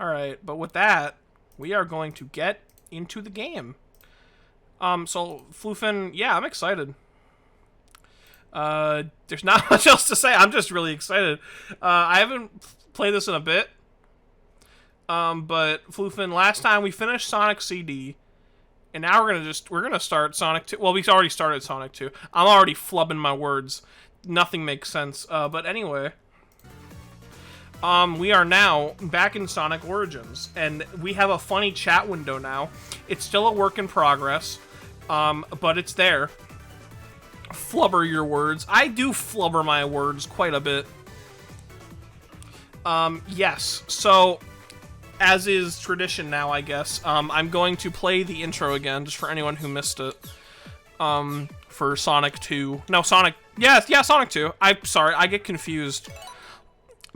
Alright, but with that, we are going to get into the game. So, Floofin, yeah, I'm excited. There's not much else to say. I'm just really excited. I haven't played this in a bit. But Floofin, last time we finished Sonic CD, and now we're gonna start Sonic 2. Well, we already started Sonic 2. I'm already flubbing my words. Nothing makes sense. But anyway, we are now back in Sonic Origins, and we have a funny chat window now. It's still a work in progress, but it's there. Flubber your words. I do flubber my words quite a bit. Yes, so, as is tradition now, I guess, I'm going to play the intro again, just for anyone who missed it, for Sonic 2. No, Sonic... Yeah, Sonic 2. I'm sorry, I get confused.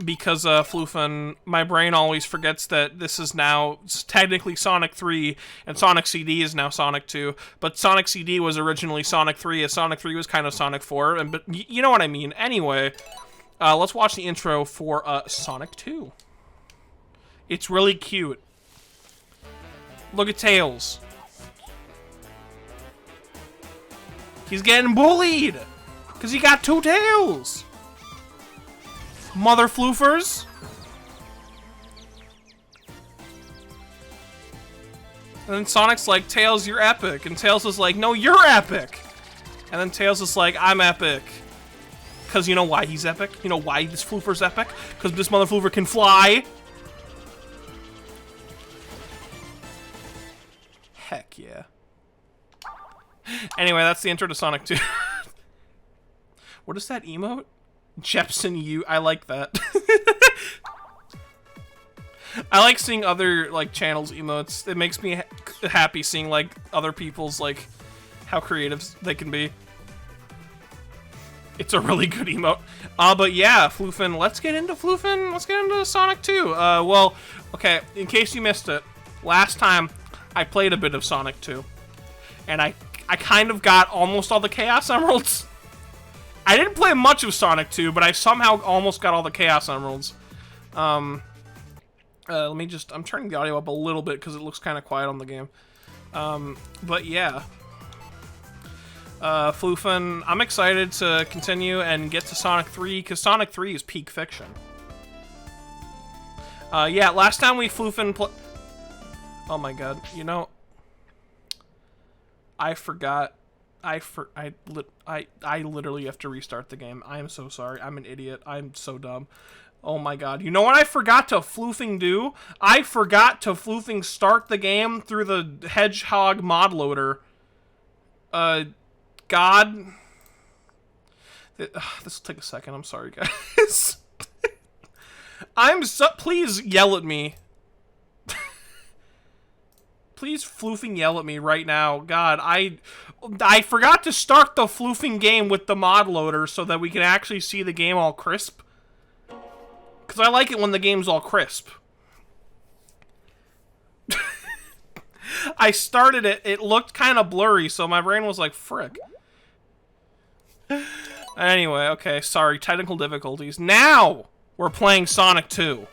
Because, Floofin, my brain always forgets that this is now technically Sonic 3, and Sonic CD is now Sonic 2, but Sonic CD was originally Sonic 3, as Sonic 3 was kind of Sonic 4, but you know what I mean. Anyway, let's watch the intro for, Sonic 2. It's really cute. Look at Tails. He's getting bullied! Because he got two tails! Mother floofers. And then Sonic's like, Tails, you're epic. And Tails is like, no, you're epic. And then Tails is like, I'm epic. Because you know why he's epic? You know why this floofer's epic? Because this mother floofer can fly. Heck yeah. Anyway, that's the intro to Sonic 2. What is that emote? Jepson, you. I like that. I like seeing other, like, channels' emotes. It makes me happy seeing, like, other people's, like, how creative they can be. It's a really good emote. But yeah, Floofin, let's get into Floofin. Let's get into Sonic 2. Well, okay, in case you missed it, last time I played a bit of Sonic 2. And I kind of got almost all the Chaos Emeralds. I didn't play much of Sonic 2, but I somehow almost got all the Chaos Emeralds. Let me just... I'm turning the audio up a little bit because it looks kind of quiet on the game. But yeah. Floofin, I'm excited to continue and get to Sonic 3, because Sonic 3 is peak fiction. Yeah, last time we Floofin oh my god, you know... I forgot... I literally have to restart the game. I am so sorry. I'm an idiot. I'm so dumb. Oh my god. You know what I forgot to floofing do? I forgot to floofing start the game through the Hedgehog mod loader. God. This will take a second. I'm sorry, guys. Please yell at me. Please floofing yell at me right now. God, I forgot to start the floofing game with the mod loader so that we can actually see the game all crisp. Because I like it when the game's all crisp. I started it, it looked kind of blurry, so my brain was like, frick. Anyway, okay, sorry, technical difficulties. Now, we're playing Sonic 2.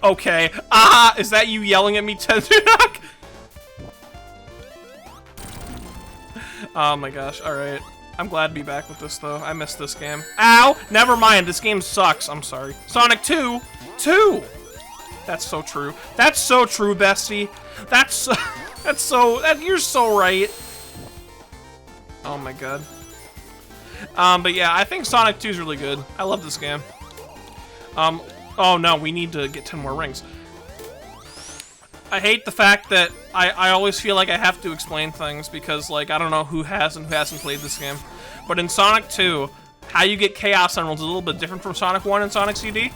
Okay. Is that you yelling at me, Tendernock? Oh my gosh, alright. I'm glad to be back with this, though. I missed this game. Ow! Never mind, this game sucks. I'm sorry. Sonic 2! 2! That's so true. That's so true, bestie. You're so right. Oh my god. But yeah, I think Sonic 2 is really good. I love this game. Oh no, we need to get 10 more rings. I hate the fact that I always feel like I have to explain things because, like, I don't know who has and who hasn't played this game. But in Sonic 2, how you get Chaos Emeralds is a little bit different from Sonic 1 and Sonic CD.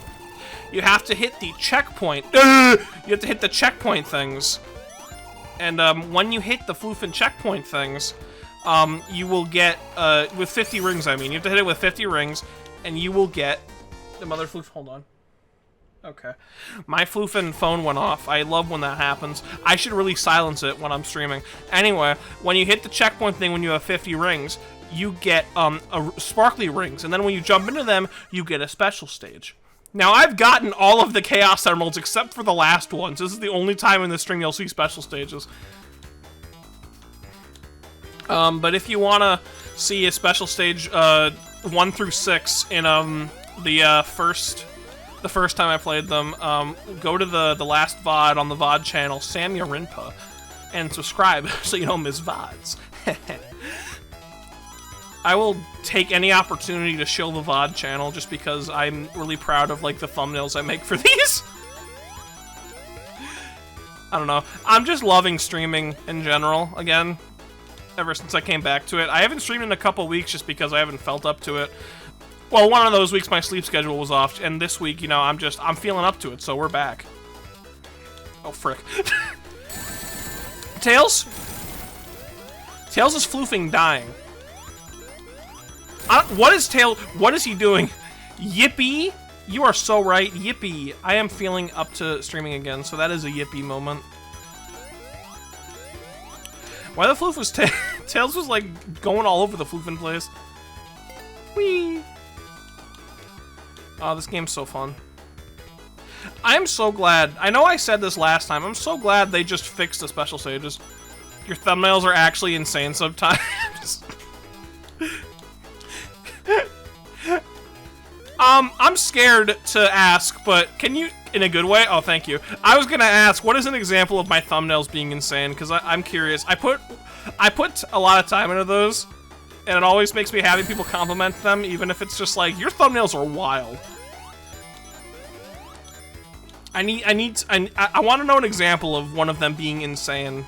You have to hit the checkpoint. You have to hit the checkpoint things. And when you hit the floofing checkpoint things, you will get, with 50 rings, I mean. You have to hit it with 50 rings, and you will get... The mother floof, hold on. Okay. My floofing phone went off. I love when that happens. I should really silence it when I'm streaming. Anyway, when you hit the checkpoint thing when you have 50 rings, you get sparkly rings, and then when you jump into them, you get a special stage. Now, I've gotten all of the Chaos Emeralds except for the last ones. This is the only time in the stream you'll see special stages. But if you want to see a special stage 1 through 6 in the first time I played them, go to the last VOD on the VOD channel, Samyarinpa, and subscribe so you don't miss VODs. I will take any opportunity to show the VOD channel just because I'm really proud of, like, the thumbnails I make for these. I don't know. I'm just loving streaming in general, again, ever since I came back to it. I haven't streamed in a couple weeks just because I haven't felt up to it. Well, one of those weeks my sleep schedule was off, and this week, you know, I'm feeling up to it, so we're back. Oh, frick. Tails? Tails is floofing dying. What is he doing? Yippee? You are so right, yippee. I am feeling up to streaming again, so that is a yippee moment. Why the floof was Tails was like going all over the floofing place. Whee! Oh, this game's so fun. I'm so glad. I know I said this last time. I'm so glad they just fixed the special stages. Your thumbnails are actually insane sometimes. I'm scared to ask, but can you, in a good way? Oh, thank you. I was gonna ask, what is an example of my thumbnails being insane? Because I'm curious. I put a lot of time into those, and it always makes me happy people compliment them, even if it's just like, your thumbnails are wild. I want to know an example of one of them being insane.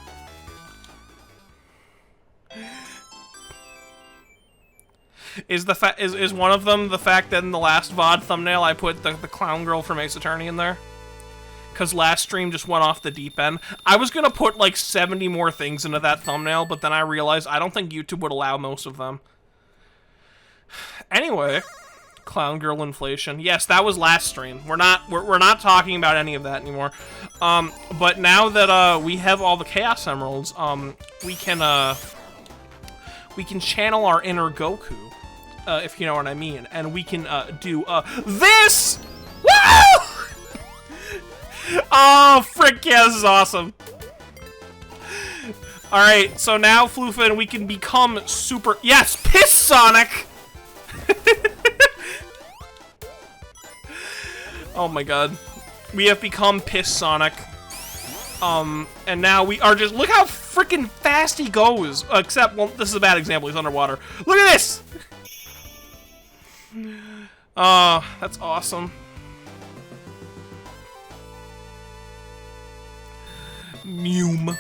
Is one of them the fact that in the last VOD thumbnail I put the clown girl from Ace Attorney in there? Because last stream just went off the deep end. I was gonna put like 70 more things into that thumbnail, but then I realized I don't think YouTube would allow most of them. Anyway, clown girl inflation. Yes, that was last stream. We're not talking about any of that anymore. But now that we have all the Chaos Emeralds, we can channel our inner Goku. If you know what I mean, and we can do this. Woo! Oh, frick yeah, this is awesome. All right, so now Floofin, we can become super. Yes, Piss Sonic. Oh my god, we have become Piss Sonic. And now we are just, look how freaking fast he goes. Except, well, this is a bad example. He's underwater. Look at this. Oh, that's awesome. Mew.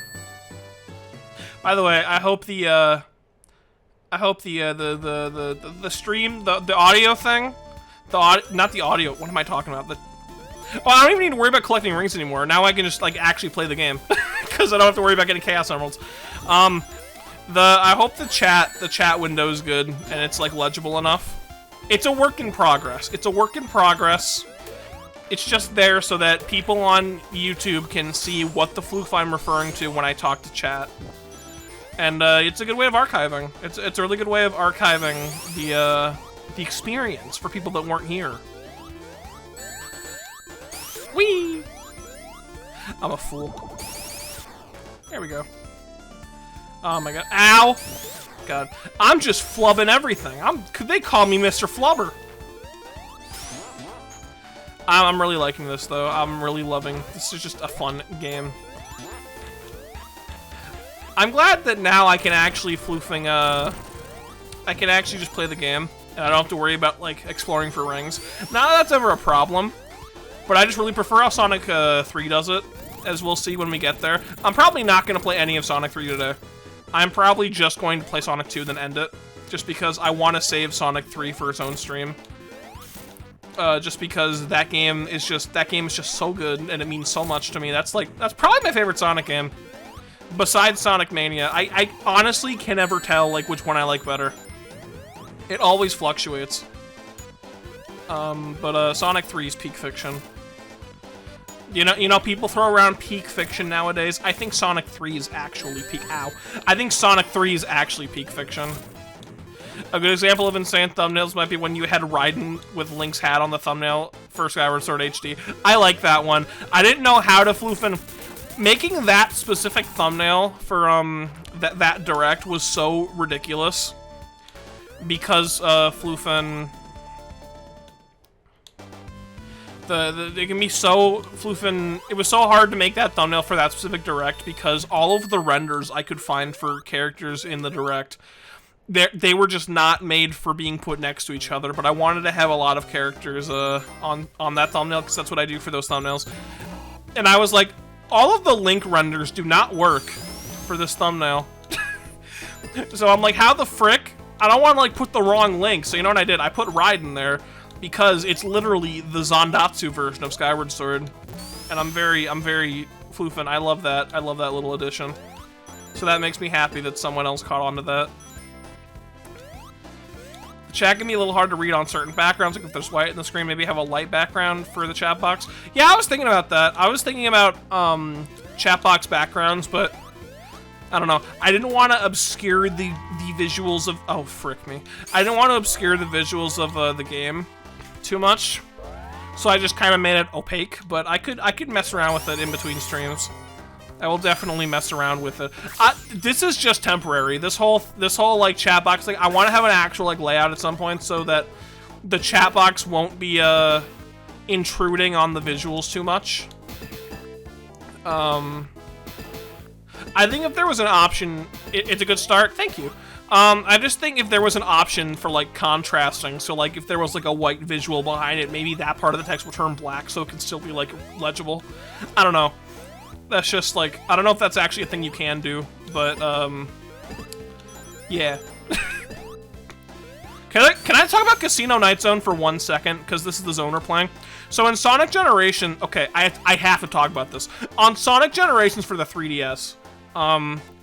By the way, I hope the stream, the audio thing, not the audio. What am I talking about? Oh, I don't even need to worry about collecting rings anymore. Now I can just like actually play the game because I don't have to worry about getting Chaos Emeralds. I hope the chat window is good and it's like legible enough. It's a work in progress. It's a work in progress. It's just there so that people on YouTube can see what the floof I'm referring to when I talk to chat. And it's a good way of archiving. It's a really good way of archiving the experience for people that weren't here. Whee! I'm a fool. There we go. Oh my god. Ow! God. I'm just flubbing everything. They call me Mr. Flubber. I'm really liking this, though. I'm really loving. This is just a fun game. I'm glad that now I can actually floofing, I can actually just play the game, and I don't have to worry about, like, exploring for rings. Not that that's ever a problem, but I just really prefer how Sonic 3 does it, as we'll see when we get there. I'm probably not going to play any of Sonic 3 today. I'm probably just going to play Sonic 2, then end it, just because I want to save Sonic 3 for its own stream. Just because that game is just so good, and it means so much to me. That's probably my favorite Sonic game. Besides Sonic Mania, I honestly can never tell, like, which one I like better. It always fluctuates. But Sonic 3 is peak fiction. You know, people throw around peak fiction nowadays. I think Sonic 3 is actually peak. Ow. I think Sonic 3 is actually peak fiction. A good example of insane thumbnails might be when you had Raiden with Link's hat on the thumbnail for Skyward Sword HD. I like that one. I didn't know how to floofin. Making that specific thumbnail for that direct was so ridiculous because floofin. It can be so floofin. It was so hard to make that thumbnail for that specific direct because all of the renders I could find for characters in the direct, they were just not made for being put next to each other. But I wanted to have a lot of characters on that thumbnail because that's what I do for those thumbnails. And I was like, all of the Link renders do not work for this thumbnail. So I'm like, how the frick? I don't want to like put the wrong Link. So you know what I did? I put Raiden there. Because it's literally the Zandatsu version of Skyward Sword. And I'm very floofin'. I love that. I love that little addition. So that makes me happy that someone else caught on to that. The chat can be a little hard to read on certain backgrounds. Like if there's white in the screen, maybe have a light background for the chat box. Yeah, I was thinking about that. I was thinking about chat box backgrounds, but I don't know. I didn't want to obscure the visuals of... Oh, frick me. I didn't want to obscure the visuals of the game too much, so I just kind of made it opaque. But I could mess around with it in between streams. I will definitely mess around with it. This is just temporary. This whole like chat box thing. I want to have an actual like layout at some point so that the chat box won't be intruding on the visuals too much. I think if there was an option, it's a good start. Thank you. I just think if there was an option for, like, contrasting, so, like, if there was, like, a white visual behind it, maybe that part of the text will turn black so it can still be, like, legible. I don't know. That's just, like, I don't know if that's actually a thing you can do, but, yeah. Can I talk about Casino Night Zone for 1 second? Because this is the zone we're playing. So in Sonic Generation, okay, I have to talk about this. On Sonic Generations for the 3DS,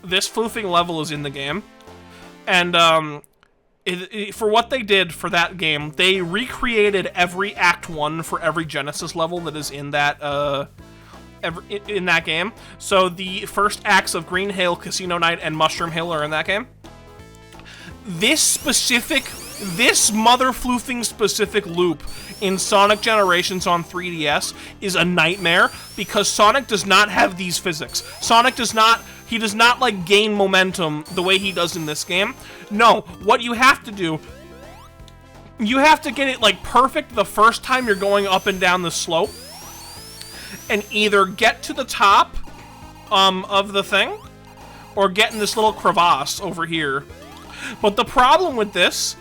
this floofing level is in the game. And for what they did for that game, they recreated every Act 1 for every Genesis level that is in that in that game. So the first acts of Green Hill, Casino Night, and Mushroom Hill are in that game. This mother floofing specific loop in Sonic Generations on 3DS is a nightmare because Sonic does not have these physics. Sonic does not like gain momentum the way he does in this game. No, what you have to do, you have to get it like perfect the first time you're going up and down the slope and either get to the top of the thing or get in this little crevasse over here. But the problem with this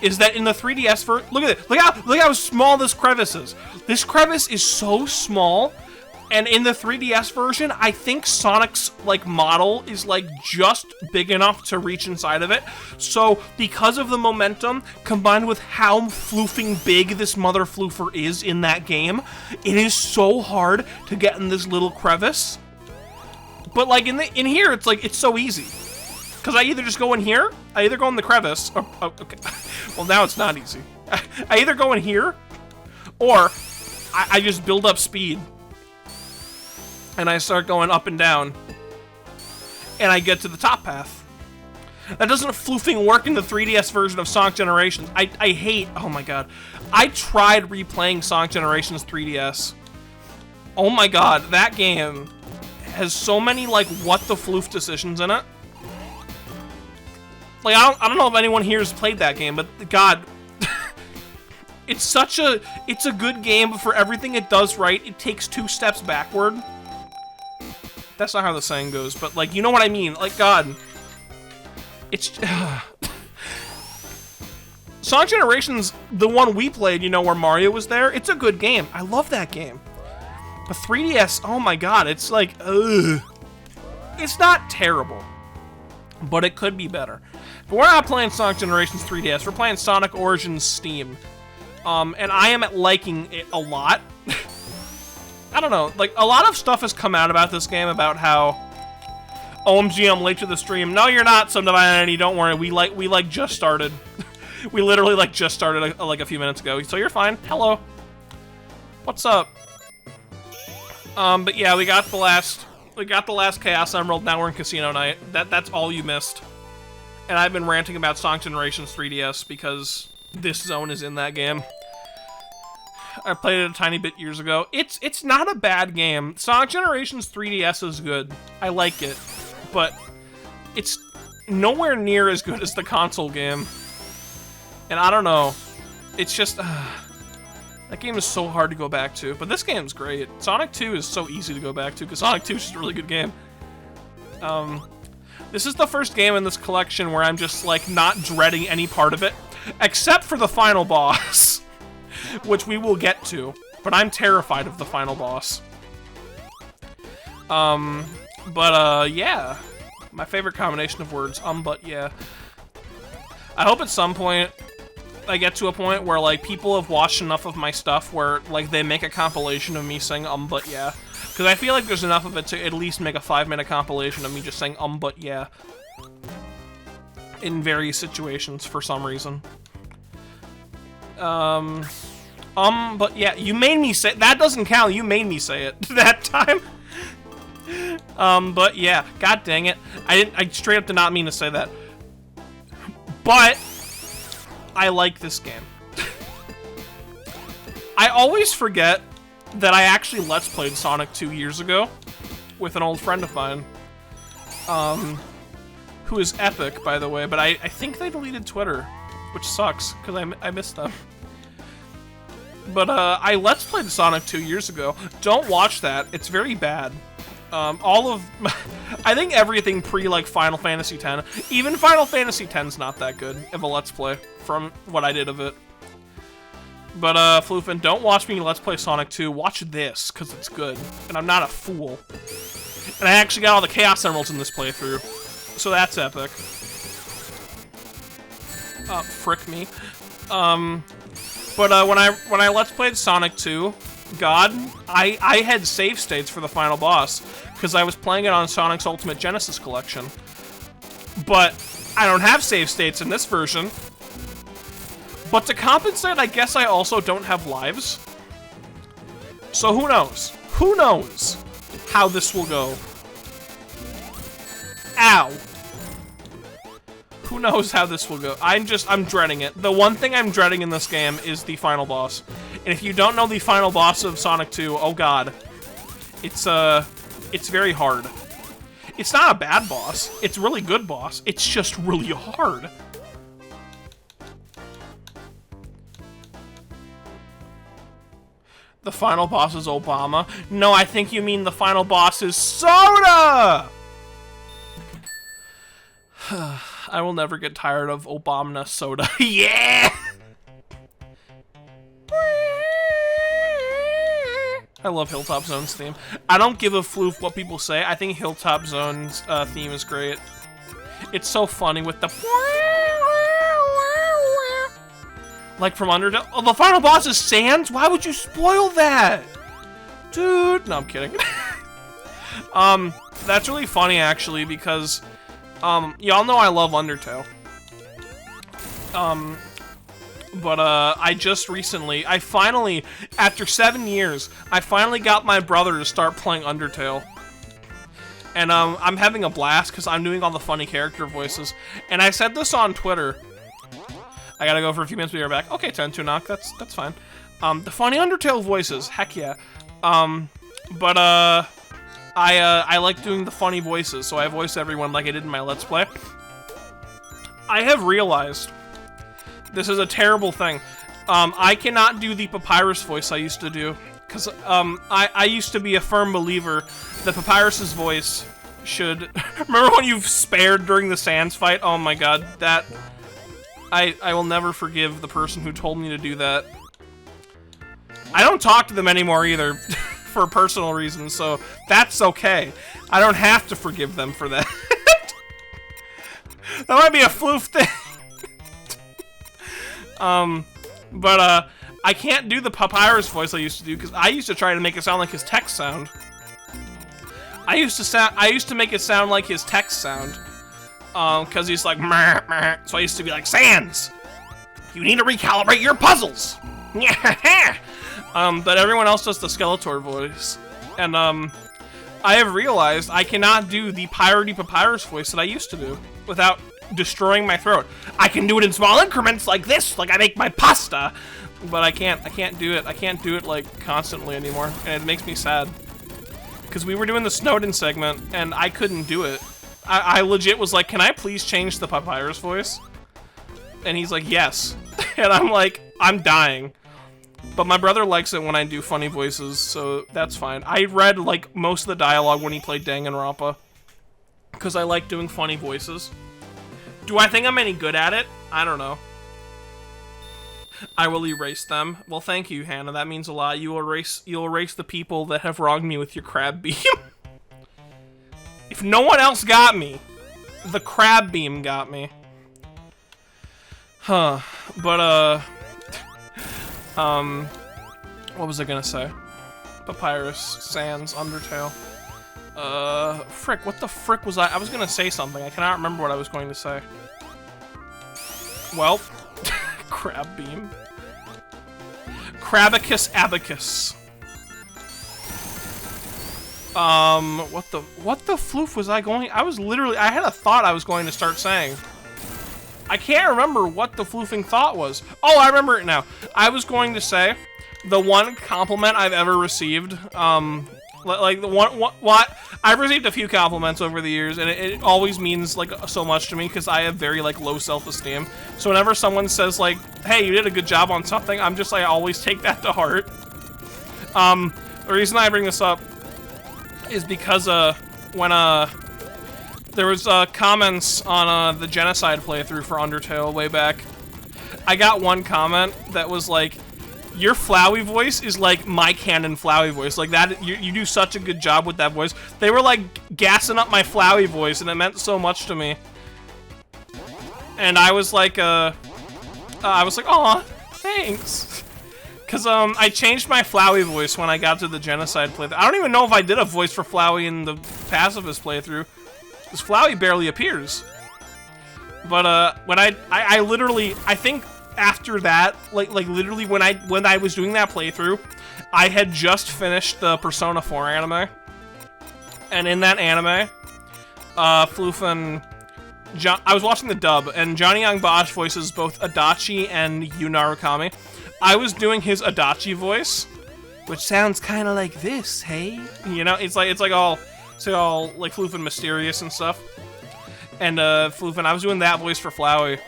is that in the 3DS look at it. Look how small this crevice is. This crevice is so small, and in the 3DS version, I think Sonic's like model is like just big enough to reach inside of it. So because of the momentum combined with how floofing big this mother floofer is in that game, it is so hard to get in this little crevice. But like in here, it's like it's so easy. Because I either just go in here, I either go in the crevice, or, oh, okay, well now it's not easy. I either go in here, or I just build up speed, and I start going up and down, and I get to the top path. That doesn't floofing work in the 3DS version of Sonic Generations. I hate, oh my god. I tried replaying Sonic Generations 3DS. Oh my god, that game has so many, like, what the floof decisions in it. Like, I don't know if anyone here has played that game, but god, it's a good game, but for everything it does right, it takes 2 steps backward. That's not how the saying goes, but like, you know what I mean? Like, god, it's Sonic Generations, the one we played, you know, where Mario was there. It's a good game. I love that game. But 3DS, oh my god, it's like, ugh. It's not terrible, but it could be better. But we're not playing Sonic Generations 3DS, we're playing Sonic Origins Steam. And I am liking it a lot. I don't know, like, a lot of stuff has come out about this game, about how, OMG, I'm late to the stream. No, you're not, Subdivided, don't worry, we just started. We literally, like, just started, like, a few minutes ago, so you're fine. Hello. What's up? But yeah, we got the last Chaos Emerald. Now we're in Casino Night. That's all you missed. And I've been ranting about Sonic Generations 3DS because this zone is in that game. I played it a tiny bit years ago. It's not a bad game. Sonic Generations 3DS is good. I like it, but it's nowhere near as good as the console game. And I don't know. It's just that game is so hard to go back to. But this game's great. Sonic 2 is so easy to go back to because Sonic 2 is just a really good game. This is the first game in this collection where I'm just like not dreading any part of it, except for the final boss. Which we will get to, but I'm terrified of the final boss. Yeah. My favorite combination of words, but yeah. I hope at some point I get to a point where, like, people have watched enough of my stuff where, like, they make a compilation of me saying, but yeah. Because I feel like there's enough of it to at least make a 5-minute compilation of me just saying, but yeah. In various situations, for some reason. But yeah, you made me say- that doesn't count, you made me say it that time. But yeah, god dang it. I straight up did not mean to say that. But, I like this game. I always forget that I actually Let's Played Sonic 2 years ago with an old friend of mine. Who is epic, by the way, but I think they deleted Twitter, which sucks, because I missed them. But, I Let's Played Sonic 2 years ago. Don't watch that. It's very bad. I think everything pre, like, Final Fantasy X, even Final Fantasy X's not that good of a Let's Play, from what I did of it. But, Floofin, don't watch me Let's Play Sonic 2. Watch this, because it's good. And I'm not a fool. And I actually got all the Chaos Emeralds in this playthrough. So that's epic. Frick me. But when I Let's Played Sonic 2, God, I had save states for the final boss, because I was playing it on Sonic's Ultimate Genesis Collection. But I don't have save states in this version. But to compensate, I guess I also don't have lives. So who knows? Who knows how this will go? Ow. Who knows how this will go? I'm dreading it. The one thing I'm dreading in this game is the final boss. And if you don't know the final boss of Sonic 2, oh god. It's very hard. It's not a bad boss. It's a really good boss. It's just really hard. The final boss is Obama. No, I think you mean the final boss is Soda! I will never get tired of Obama Soda. Yeah! I love Hilltop Zone's theme. I don't give a floof what people say. I think Hilltop Zone's theme is great. It's so funny with the... Like from Undertale. Oh, the final boss is Sans? Why would you spoil that? Dude. No, I'm kidding. That's really funny, actually, because... y'all know I love Undertale. But, I just recently, after 7 years, I finally got my brother to start playing Undertale. And, I'm having a blast, because I'm doing all the funny character voices. And I said this on Twitter. I gotta go for a few minutes, we'll be right back. Okay, 10 to knock, that's fine. The funny Undertale voices, heck yeah. I like doing the funny voices, so I voice everyone like I did in my Let's Play. I have realized this is a terrible thing. I cannot do the Papyrus voice I used to do, because I used to be a firm believer that Papyrus's voice should... Remember when you spared during the Sans fight? Oh my god, that... I will never forgive the person who told me to do that. I don't talk to them anymore either, for personal reasons, so that's okay. I don't have to forgive them for that. That might be a floof thing. I can't do the Papyrus voice I used to do, because I used to try to make it sound like his text sound. I used to make it sound like his text sound. Because he's like, meh, meh. So I used to be like, Sans, you need to recalibrate your puzzles. But everyone else does the Skeletor voice. And, I have realized I cannot do the Piratey Papyrus voice that I used to do without destroying my throat. I can do it in small increments like this, like I make my pasta, but I can't do it. I can't do it, like, constantly anymore, and it makes me sad. Because we were doing the Snowden segment, and I couldn't do it. I legit was like, can I please change the Papyrus voice? And he's like, yes. And I'm like, I'm dying. But my brother likes it when I do funny voices, so that's fine. I read, like, most of the dialogue when he played Danganronpa. Because I like doing funny voices. Do I think I'm any good at it? I don't know. I will erase them. Well, thank you, Hannah. That means a lot. You'll erase the people that have wronged me with your crab beam. If no one else got me, the crab beam got me. Huh. But, what was I gonna say? Papyrus, Sans, Undertale. Frick, what the frick was I was gonna say something. I cannot remember what I was going to say. Well, crab beam. Crabicus abacus. What the floof was I going? I had a thought I was going to start saying. I can't remember what the floofing thought was. Oh, I remember it now. I was going to say, the one compliment I've ever received, like the what I've received a few compliments over the years, and it always means like so much to me because I have very like low self-esteem. So whenever someone says like, "Hey, you did a good job on something," I'm just like, I always take that to heart. The reason I bring this up is because when there was comments on the genocide playthrough for Undertale way back. I got one comment that was like, your Flowey voice is like my canon Flowey voice. Like that, you do such a good job with that voice. They were like gassing up my Flowey voice, and it meant so much to me. And I was like, aw, thanks. Cause I changed my Flowey voice when I got to the genocide playthrough. I don't even know if I did a voice for Flowey in the pacifist playthrough. Because Flowey barely appears. But when I literally, I think after that, like literally when I was doing that playthrough, I had just finished the Persona 4 anime. And in that anime, Floofin, I was watching the dub, and Johnny Young Bosch voices both Adachi and Yu Narukami. I was doing his Adachi voice, which sounds kind of like this, hey? You know, it's like all like Floofin mysterious and stuff. And Floofin, I was doing that voice for Flowey.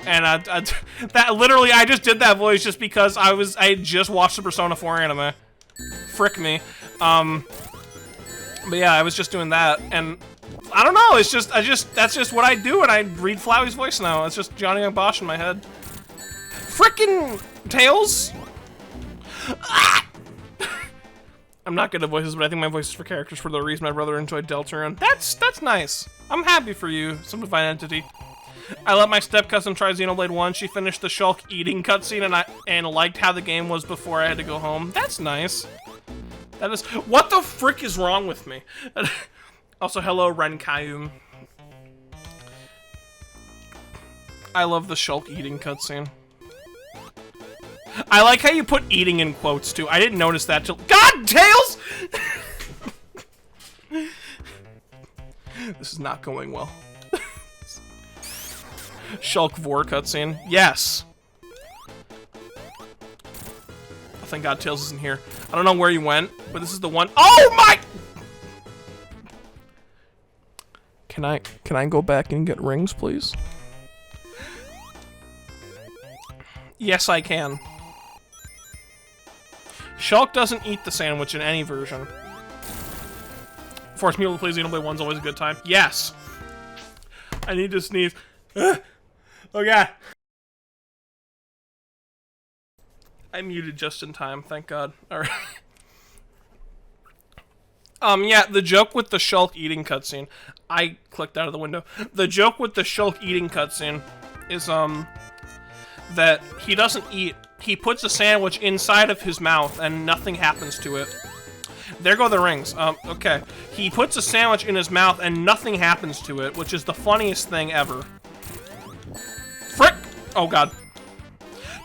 And that literally, I just did that voice just because I had just watched the Persona 4 anime. Frick me. But yeah, I was just doing that, and I don't know. It's just that's just what I do, and I read Flowey's voice now. It's just Johnny Young Bosch in my head. Frickin' Tails. Ah! I'm not good at voices, but I think my voice is for characters for the reason my brother enjoyed Deltarune. That's nice. I'm happy for you, some divine entity. I let my step-cousin try Xenoblade 1. She finished the Shulk eating cutscene and liked how the game was before I had to go home. That's nice. That is... What the frick is wrong with me? Also, hello, Renkayum. I love the Shulk eating cutscene. I like how you put eating in quotes, too. I didn't notice that till... God, Tails! This is not going well. Shulk Vor cutscene. Yes! Oh, thank God Tails isn't here. I don't know where he went, but this is the one... Oh my... Can I go back and get rings, please? Yes, I can. Shulk doesn't eat the sandwich in any version. Force Mule to play Xenoblade 1's always a good time. Yes! I need to sneeze. Oh god. I muted just in time, thank God. Alright. Yeah, the joke with the Shulk eating cutscene. I clicked out of the window. The joke with the Shulk eating cutscene is, that he doesn't eat. He puts a sandwich inside of his mouth and nothing happens to it. There go the rings. Okay. He puts a sandwich in his mouth and nothing happens to it, which is the funniest thing ever. Frick! Oh god.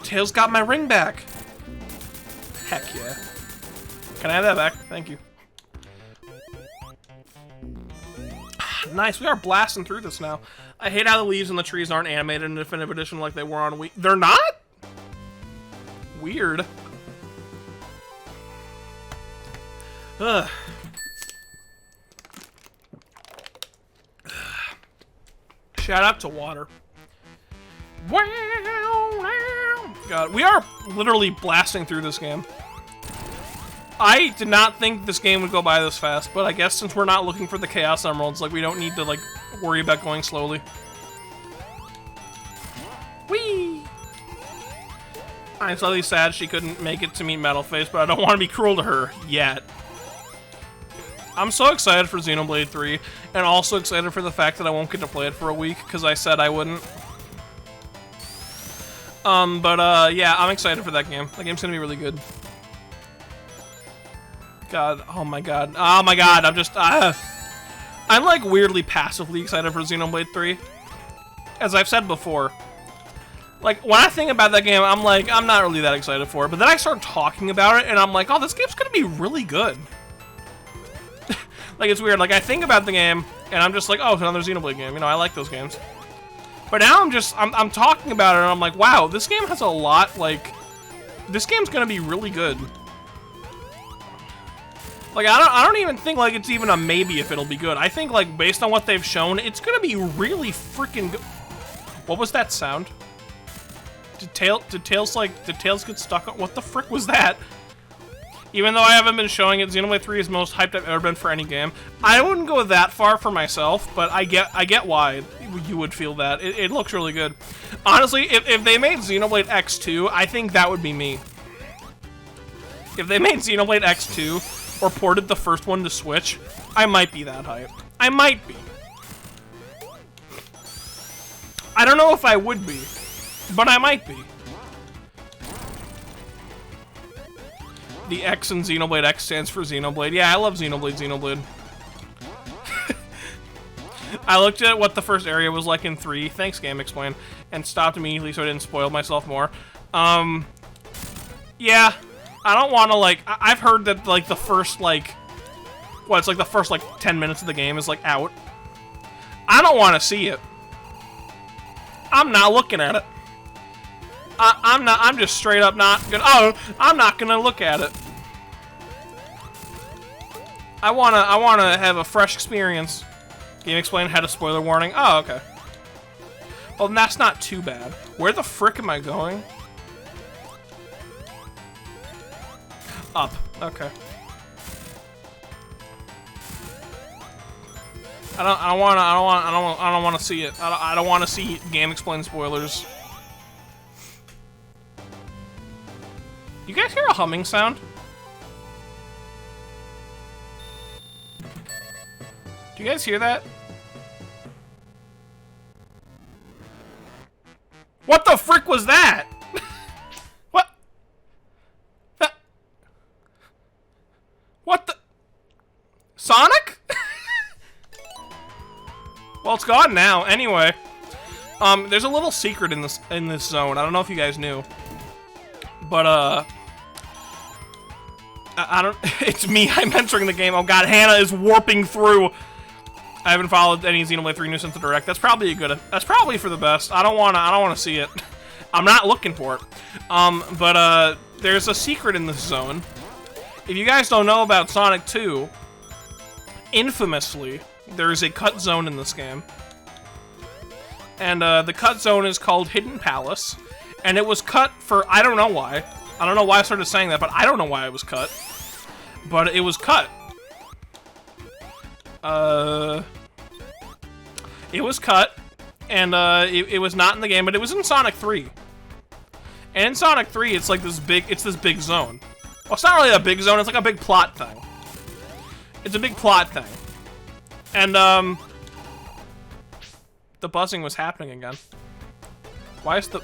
Tails got my ring back. Heck yeah. Can I have that back? Thank you. Nice, we are blasting through this now. I hate how the leaves and the trees aren't animated in Definitive Edition like they were on Wii. They're not? Weird. Ugh. Shout out to water. God, we are literally blasting through this game. I did not think this game would go by this fast, but I guess since we're not looking for the Chaos Emeralds, like, we don't need to, like, worry about going slowly. Whee! I'm slightly sad she couldn't make it to meet Metal Face, but I don't want to be cruel to her yet. I'm so excited for Xenoblade 3, and also excited for the fact that I won't get to play it for a week, because I said I wouldn't. Yeah, I'm excited for that game. That game's gonna be really good. God, oh my god, I'm just, I'm like weirdly passively excited for Xenoblade 3. As I've said before. Like, when I think about that game, I'm like, I'm not really that excited for it, but then I start talking about it, and I'm like, oh, this game's gonna be really good. Like, it's weird, like, I think about the game, and I'm just like, oh, it's another Xenoblade game, you know, I like those games. But now I'm talking about it, and I'm like, wow, this game has a lot, like, this game's gonna be really good. Like, I don't even think, like, it's even a maybe if it'll be good. I think, like, based on what they've shown, it's gonna be really freaking good. What was that sound? Did Tails get stuck on? What the frick was that? Even though I haven't been showing it, Xenoblade 3 is the most hyped I've ever been for any game. I wouldn't go that far for myself, but I get why you would feel that. It looks really good. Honestly, if they made Xenoblade X2, I think that would be me. If they made Xenoblade X2, or ported the first one to Switch, I might be that hype. I might be. I don't know if I would be, but I might be. The X in Xenoblade X stands for Xenoblade. Yeah, I love Xenoblade. I looked at what the first area was like in 3, thanks Game Explain, and stopped immediately so I didn't spoil myself more. Yeah. I don't want to, like, I've heard that, like, the first, like, well, it's like the first, like, 10 minutes of the game is, like, out. I don't want to see it. I'm not looking at it. I'm just straight up not gonna, I'm not gonna look at it. I wanna have a fresh experience. Game Explain had a spoiler warning. Oh, okay. Well, then that's not too bad. Where the frick am I going? Up. Okay. I don't want to see it. I don't want to see Game Explain spoilers. You guys hear a humming sound? Do you guys hear that? What the frick was that? What? What the? Sonic? Well, it's gone now. Anyway, there's a little secret in this zone. I don't know if you guys knew, but I don't. It's me. I'm entering the game. Oh god, Hannah is warping through. I haven't followed any Xenoblade 3 news since the direct. That's probably that's probably for the best. I don't wanna see it. I'm not looking for it. But there's a secret in this zone. If you guys don't know about Sonic 2, infamously, there's a cut zone in this game. And the cut zone is called Hidden Palace. And it was cut for, I don't know why. I don't know why I started saying that, but I don't know why it was cut. But it was cut. It was cut. And it was not in the game, but it was in Sonic 3. And in Sonic 3, it's like this big zone. Well, it's not really a big zone, it's like a big plot thing. It's a big plot thing. And, the buzzing was happening again. Why is the,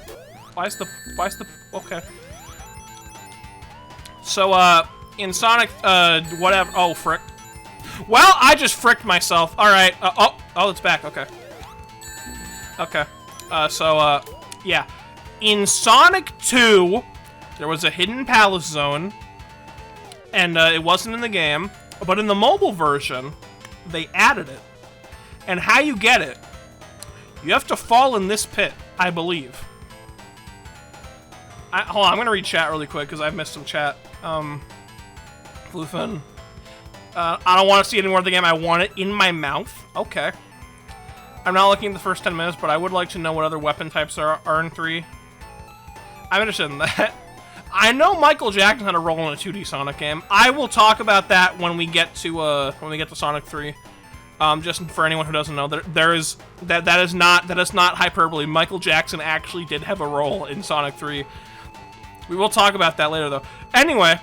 okay. So, in Sonic, whatever, oh, frick. Well, I just fricked myself. Alright, oh, it's back, okay. Okay, yeah. In Sonic 2, there was a Hidden Palace zone, and, it wasn't in the game, but in the mobile version, they added it. And how you get it, you have to fall in this pit, I believe. Hold on, I'm gonna read chat really quick because I've missed some chat. Floofin. I don't want to see any more of the game. I want it in my mouth. Okay. I'm not looking at the first 10 minutes, but I would like to know what other weapon types are in 3. I'm interested in that. I know Michael Jackson had a role in a 2D Sonic game. I will talk about that when we get to Sonic 3. Just for anyone who doesn't know, that is not hyperbole. Michael Jackson actually did have a role in Sonic 3. We will talk about that later, though. Anyway,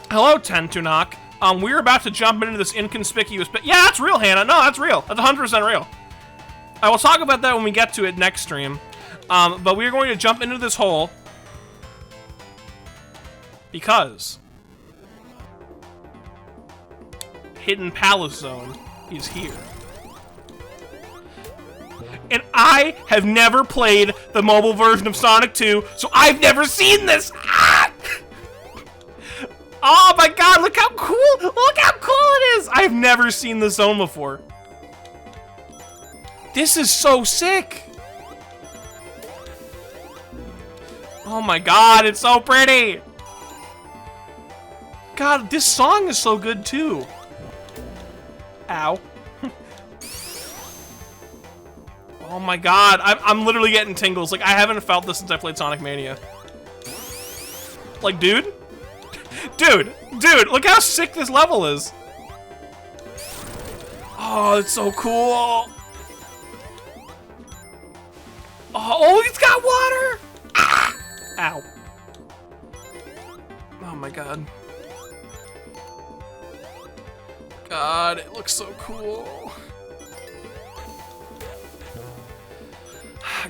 hello, Tentunak. We're about to jump into this inconspicuous bit. Yeah, that's real, Hannah. No, that's real. That's 100% real. I will talk about that when we get to it next stream. But we are going to jump into this hole because Hidden Palace Zone is here. And I have never played the mobile version of Sonic 2, so I've never seen this! Ah! Oh my god, look how cool! Look how cool it is! I've never seen this zone before. This is so sick! Oh my god, it's so pretty! God, this song is so good too. Ow. Oh my god, I'm literally getting tingles. Like, I haven't felt this since I played Sonic Mania. Like, dude? Dude, look how sick this level is. Oh, it's so cool. Oh, it's got water! Ah! Ow. Oh my god. God, it looks so cool.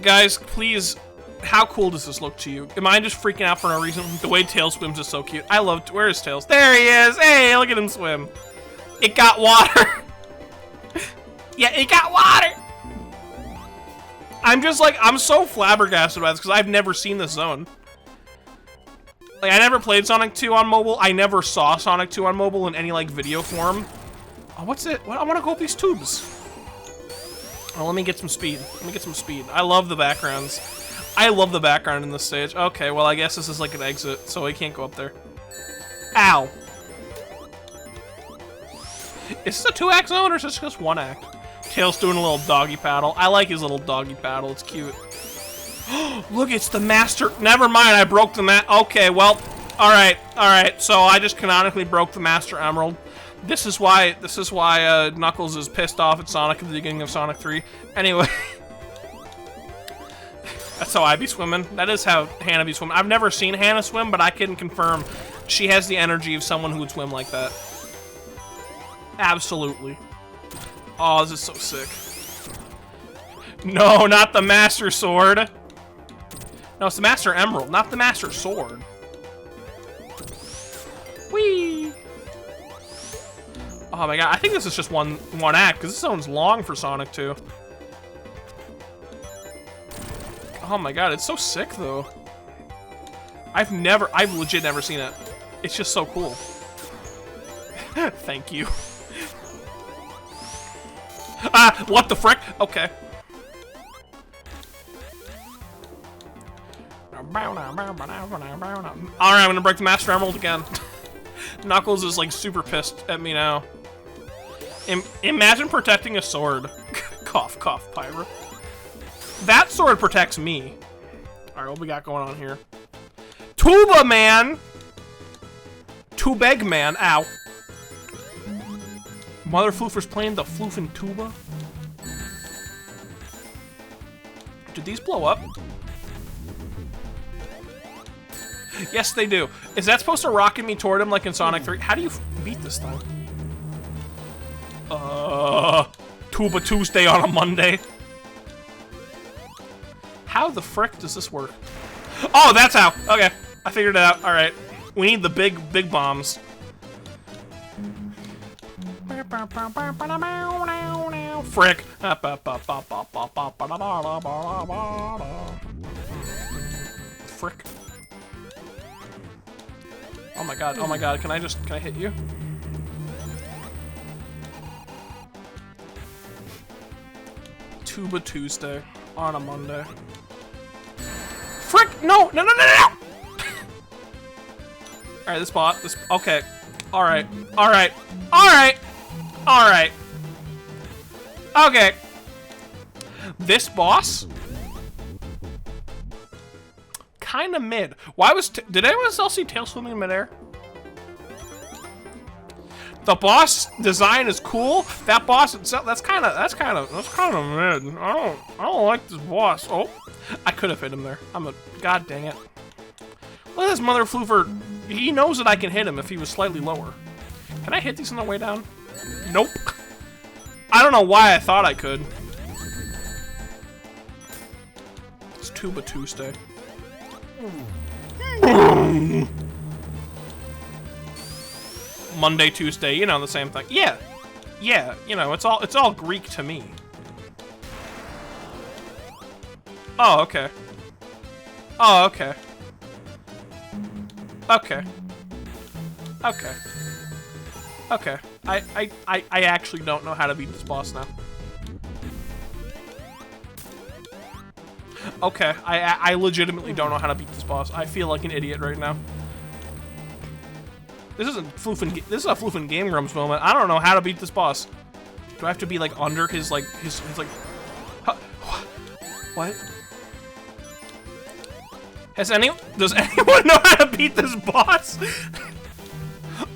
Guys, please, how cool does this look to you? Am I just freaking out for no reason? The way Tails swims is so cute. I love, where is Tails? There he is! Hey, look at him swim. It got water. Yeah, it got water! I'm just like, I'm so flabbergasted about this because I've never seen this zone. Like, I never played Sonic 2 on mobile. I never saw Sonic 2 on mobile in any, like, video form. Oh, what's it? What? I want to go up these tubes. Oh, let me get some speed. Let me get some speed. I love the backgrounds. I love the background in this stage. Okay, well, I guess this is like an exit, so I can't go up there. Ow. Is this a 2-act zone, or is this just 1 act? Tails doing a little doggy paddle. I like his little doggy paddle. It's cute. Look, it's the master. Never mind, I broke the Okay, well, all right. So I just canonically broke the Master Emerald. This is why Knuckles is pissed off at Sonic at the beginning of Sonic 3. Anyway, that's how I be swimming. That is how Hannah be swimming. I've never seen Hannah swim, but I can confirm she has the energy of someone who would swim like that. Absolutely. Oh, this is so sick. No, not the Master Sword. No, it's the Master Emerald, not the Master Sword. Whee! Oh my god, I think this is just one act, because this zone's long for Sonic 2. Oh my god, it's so sick, though. I've legit never seen it. It's just so cool. Thank you. Ah, what the frick? Okay. Alright, I'm gonna break the Master Emerald again. Knuckles is like super pissed at me now. Imagine protecting a sword. Cough, cough, Pyra. That sword protects me. Alright, what we got going on here? Tuba Man! Tubeg Man, ow. Mother Floofer's playing the floofing tuba? Did these blow up? Yes, they do. Is that supposed to rocket me toward him like in Sonic 3? How do you beat this thing? Tuba Tuesday on a Monday. How the frick does this work? Oh, that's how. Okay, I figured it out. All right, we need the big bombs. Frick. Frick. Oh my god, can I hit you? Tuba Tuesday on a Monday. Frick! No! No, no, no, no, no! Alright, this bot. This. Okay. Alright. Alright. Alright! Alright. Okay. This boss? Kinda mid. Why was. Did anyone else see tail swimming in midair? The boss design is cool. That boss itself, that's kind of mid. I don't like this boss. Oh, I could have hit him there. God dang it. Look at this mother floofer. He knows that I can hit him if he was slightly lower. Can I hit these on the way down? Nope. I don't know why I thought I could. It's Tuba Tuesday. Monday, Tuesday, you know, the same thing. Yeah. Yeah, you know, it's all Greek to me. Oh, okay. Oh, okay. Okay. Okay. Okay. I actually don't know how to beat this boss now. Okay, I legitimately don't know how to beat this boss. I feel like an idiot right now. This is a Floofin Game Grumps moment. I don't know how to beat this boss. Do I have to be like under his like huh, what? Does anyone know how to beat this boss?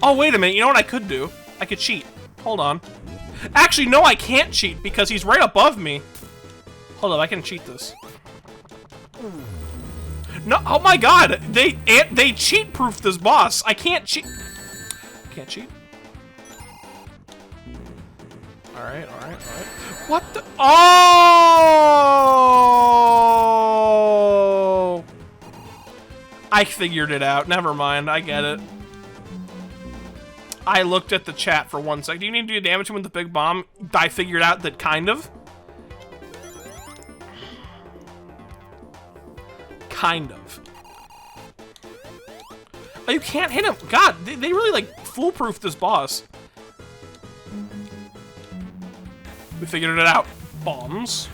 Oh, wait a minute. You know what I could do? I could cheat. Hold on. Actually, no, I can't cheat because he's right above me. Hold up, I can cheat this. No, oh my god, they cheat-proof this boss. I can't cheat. I can't cheat. All right. What the? Oh! I figured it out. Never mind. I get it. I looked at the chat for 1 second. Do you need to do damage to him with the big bomb? I figured out that kind of. Kind of. Oh, you can't hit him. God, they really like foolproof this boss. We figured it out. Bombs.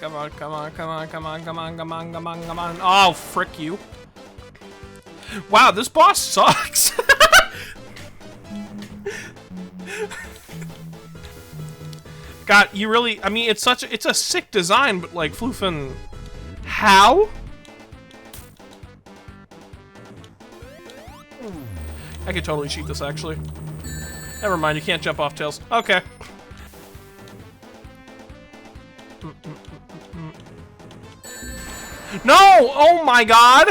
Alright, come on. Oh, frick you. Wow, this boss sucks. God, you really, I mean, it's a sick design, but like, Floofin, how? I could totally cheat this, actually. Never mind, you can't jump off tails. Okay. No! Oh my god!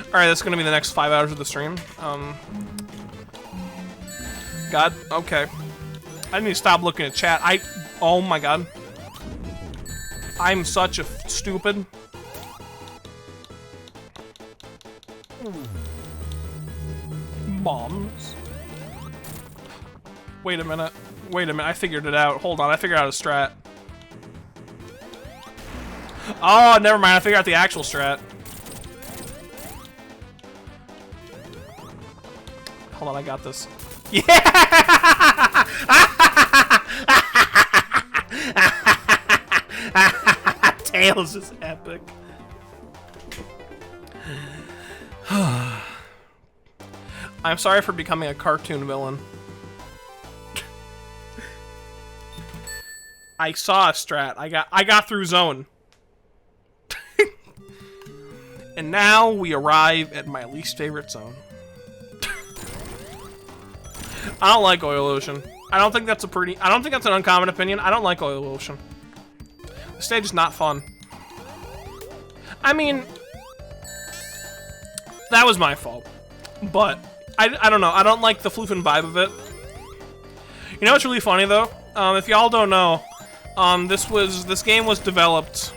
Alright, that's gonna be the next 5 hours of the stream. God, okay. I need to stop looking at chat. Oh my god. I'm such a stupid. Bombs. Wait a minute. I figured it out. Hold on, I figured out a strat. Oh, never mind. I figured out the actual strat. Hold on, I got this. Yeah! Tails is epic. I'm sorry for becoming a cartoon villain. I saw a strat. I got through zone. And now we arrive at my least favorite zone. I don't like Oil Ocean. I don't think that's an uncommon opinion. I don't like Oil Ocean. The stage is not fun. I mean, that was my fault. But I don't know. I don't like the Floofin vibe of it. You know what's really funny though? If y'all don't know, this game was developed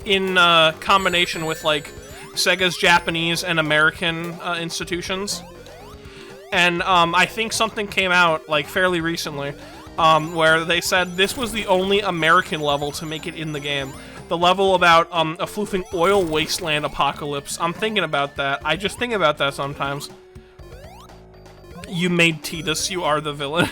in combination with like Sega's Japanese and American institutions. And I think something came out like fairly recently where they said this was the only American level to make it in the game. The level about a floofing oil wasteland apocalypse. I'm thinking about that. I just think about that sometimes. You made Tidus, you are the villain.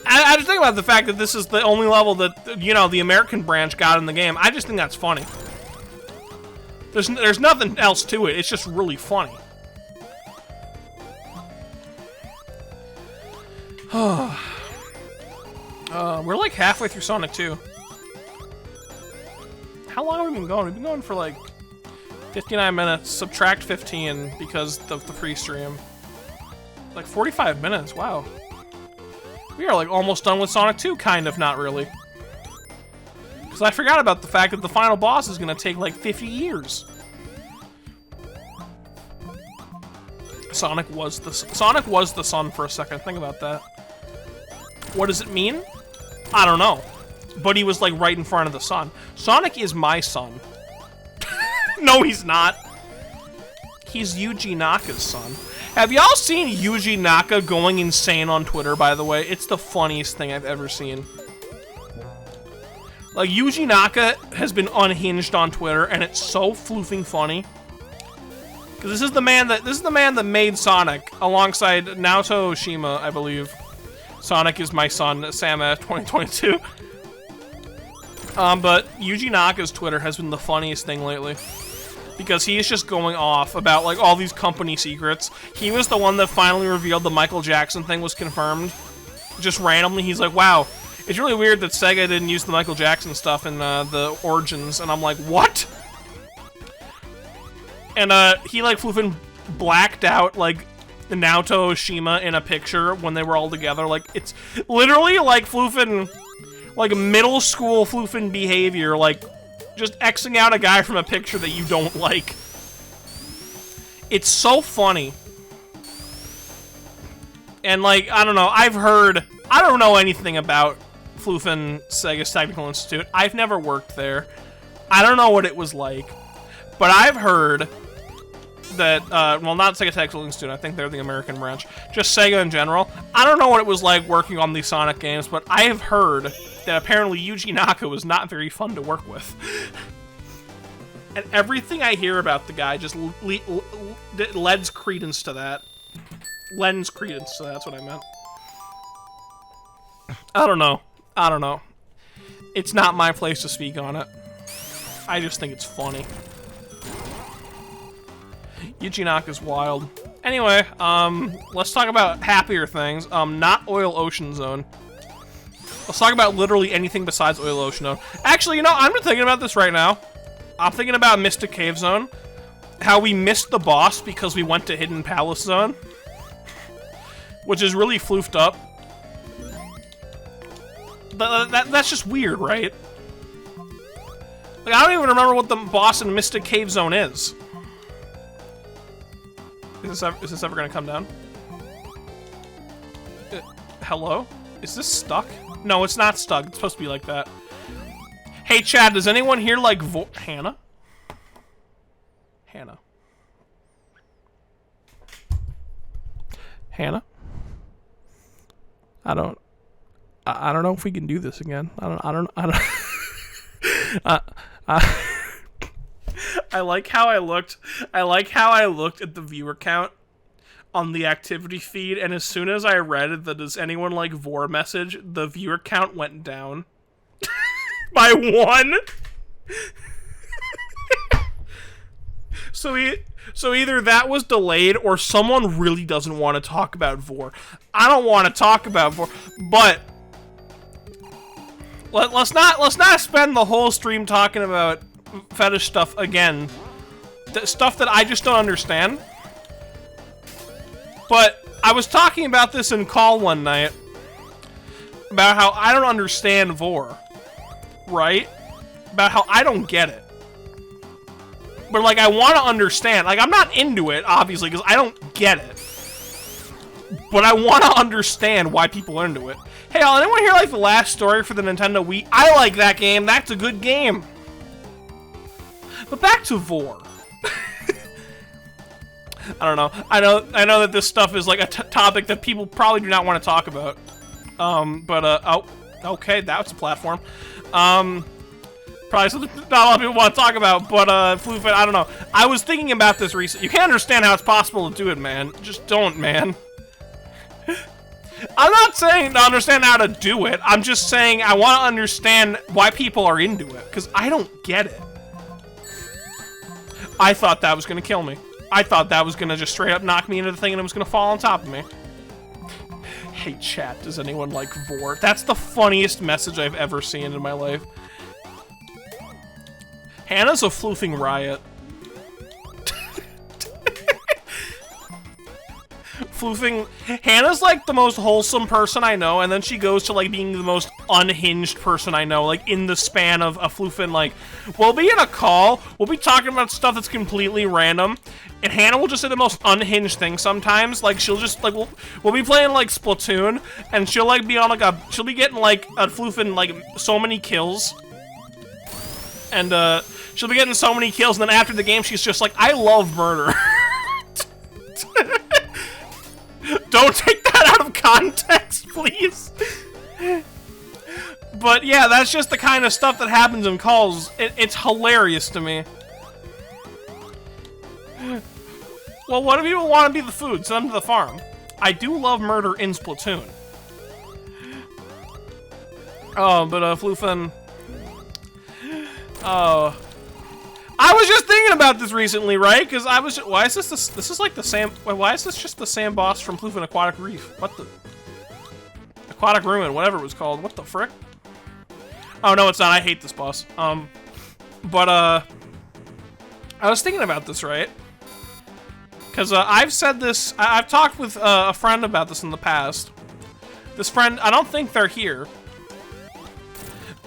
I just think about the fact that this is the only level that, you know, the American branch got in the game. I just think that's funny. There's nothing else to it. It's just really funny. We're like halfway through Sonic 2. How long have we been going? We've been going for like 59 minutes. Subtract 15 because of the pre-stream. Like 45 minutes, wow. We are like almost done with Sonic 2, kind of, not really. Because I forgot about the fact that the final boss is going to take like 50 years. Sonic was the sun for a second. Think about that. What does it mean? I don't know. But he was like right in front of the sun. Sonic is my son. No, he's not. He's Yuji Naka's son. Have y'all seen Yuji Naka going insane on Twitter, by the way? It's the funniest thing I've ever seen. Like, Yuji Naka has been unhinged on Twitter, and it's so floofing funny. Because this is the man that made Sonic, alongside Naoto Oshima, I believe. Sonic is my son, Sama 2022. But Yuji Naka's Twitter has been the funniest thing lately. Because he is just going off about, like, all these company secrets. He was the one that finally revealed the Michael Jackson thing was confirmed. Just randomly, he's like, wow, it's really weird that Sega didn't use the Michael Jackson stuff in the Origins. And I'm like, what? And he, like, floofing blacked out, like, Naoto Oshima in a picture when they were all together. Like, it's literally, like, floofing, like, middle school floofing behavior, like, just Xing out a guy from a picture that you don't like. It's so funny. And, like, I don't know, I don't know anything about floofing Sega's Technical Institute. I've never worked there. I don't know what it was like. But I've heard that, well, not Sega Technical Institute, I think they're the American branch. Just Sega in general. I don't know what it was like working on these Sonic games, but I have heard that apparently Yuji Naka was not very fun to work with. And everything I hear about the guy just lends credence to that. Lends credence to that, that's what I meant. I don't know. It's not my place to speak on it. I just think it's funny. Yuji Naka's wild. Anyway, let's talk about happier things. Not Oil Ocean Zone. Let's talk about literally anything besides Oil Ocean Zone. Actually, you know, I'm thinking about this right now. I'm thinking about Mystic Cave Zone. How we missed the boss because we went to Hidden Palace Zone. Which is really floofed up. That's just weird, right? Like, I don't even remember what the boss in Mystic Cave Zone is. Is this ever gonna come down? Hello? Is this stuck? No, it's not stuck. It's supposed to be like that. Hey, Chad, does anyone here like Hannah? Hannah. Hannah? I don't know if we can do this again. I don't I like how I looked at the viewer count on the activity feed, and as soon as I read the "Does anyone like Vor" message, the viewer count went down by 1. So either that was delayed or someone really doesn't want to talk about Vor. I don't want to talk about Vor, but let's not spend the whole stream talking about fetish stuff again. Stuff that I just don't understand. But I was talking about this in call one night about how I don't understand Vor, right? About how I don't get it. But, like, I want to understand. Like, I'm not into it, obviously, because I don't get it. But I want to understand why people are into it. Hey, anyone here like the last story for the Nintendo Wii? I like that game. That's a good game. But back to Vor. I don't know. I know that this stuff is like a topic that people probably do not want to talk about. Oh, okay, that's a platform. Probably something not a lot of people want to talk about, but, Floofit, I don't know. I was thinking about this recently. You can't understand how it's possible to do it, man. Just don't, man. I'm not saying to understand how to do it. I'm just saying I want to understand why people are into it, because I don't get it. I thought that was going to kill me. I thought that was going to just straight up knock me into the thing and it was going to fall on top of me. Hey, chat, does anyone like Vor? That's the funniest message I've ever seen in my life. Hannah's a floofing riot. Floofing. Hannah's like the most wholesome person I know, and then she goes to like being the most unhinged person I know, like in the span of a floofing. Like, we'll be in a call, we'll be talking about stuff that's completely random, and Hannah will just say the most unhinged thing sometimes. Like, she'll just like we'll be playing like Splatoon, and she'll like be on like she'll be getting like a floofing like so many kills, and she'll be getting so many kills, and then after the game she's just like, I love murder. Don't take that out of context, please. But yeah, that's just the kind of stuff that happens in calls. It's hilarious to me. Well, what do people want to be the food? Send them to the farm. I do love murder in Splatoon. Oh, but Floofin. Oh. I was just thinking about this recently, right? Because I was. Why is this? This is like the same. Why is this just the same boss from Floofin Aquatic Reef? What the? Aquatic Ruin, whatever it was called. What the frick? Oh no, it's not. I hate this boss. But I was thinking about this, right? Because I've said this. I've talked with a friend about this in the past. This friend, I don't think they're here.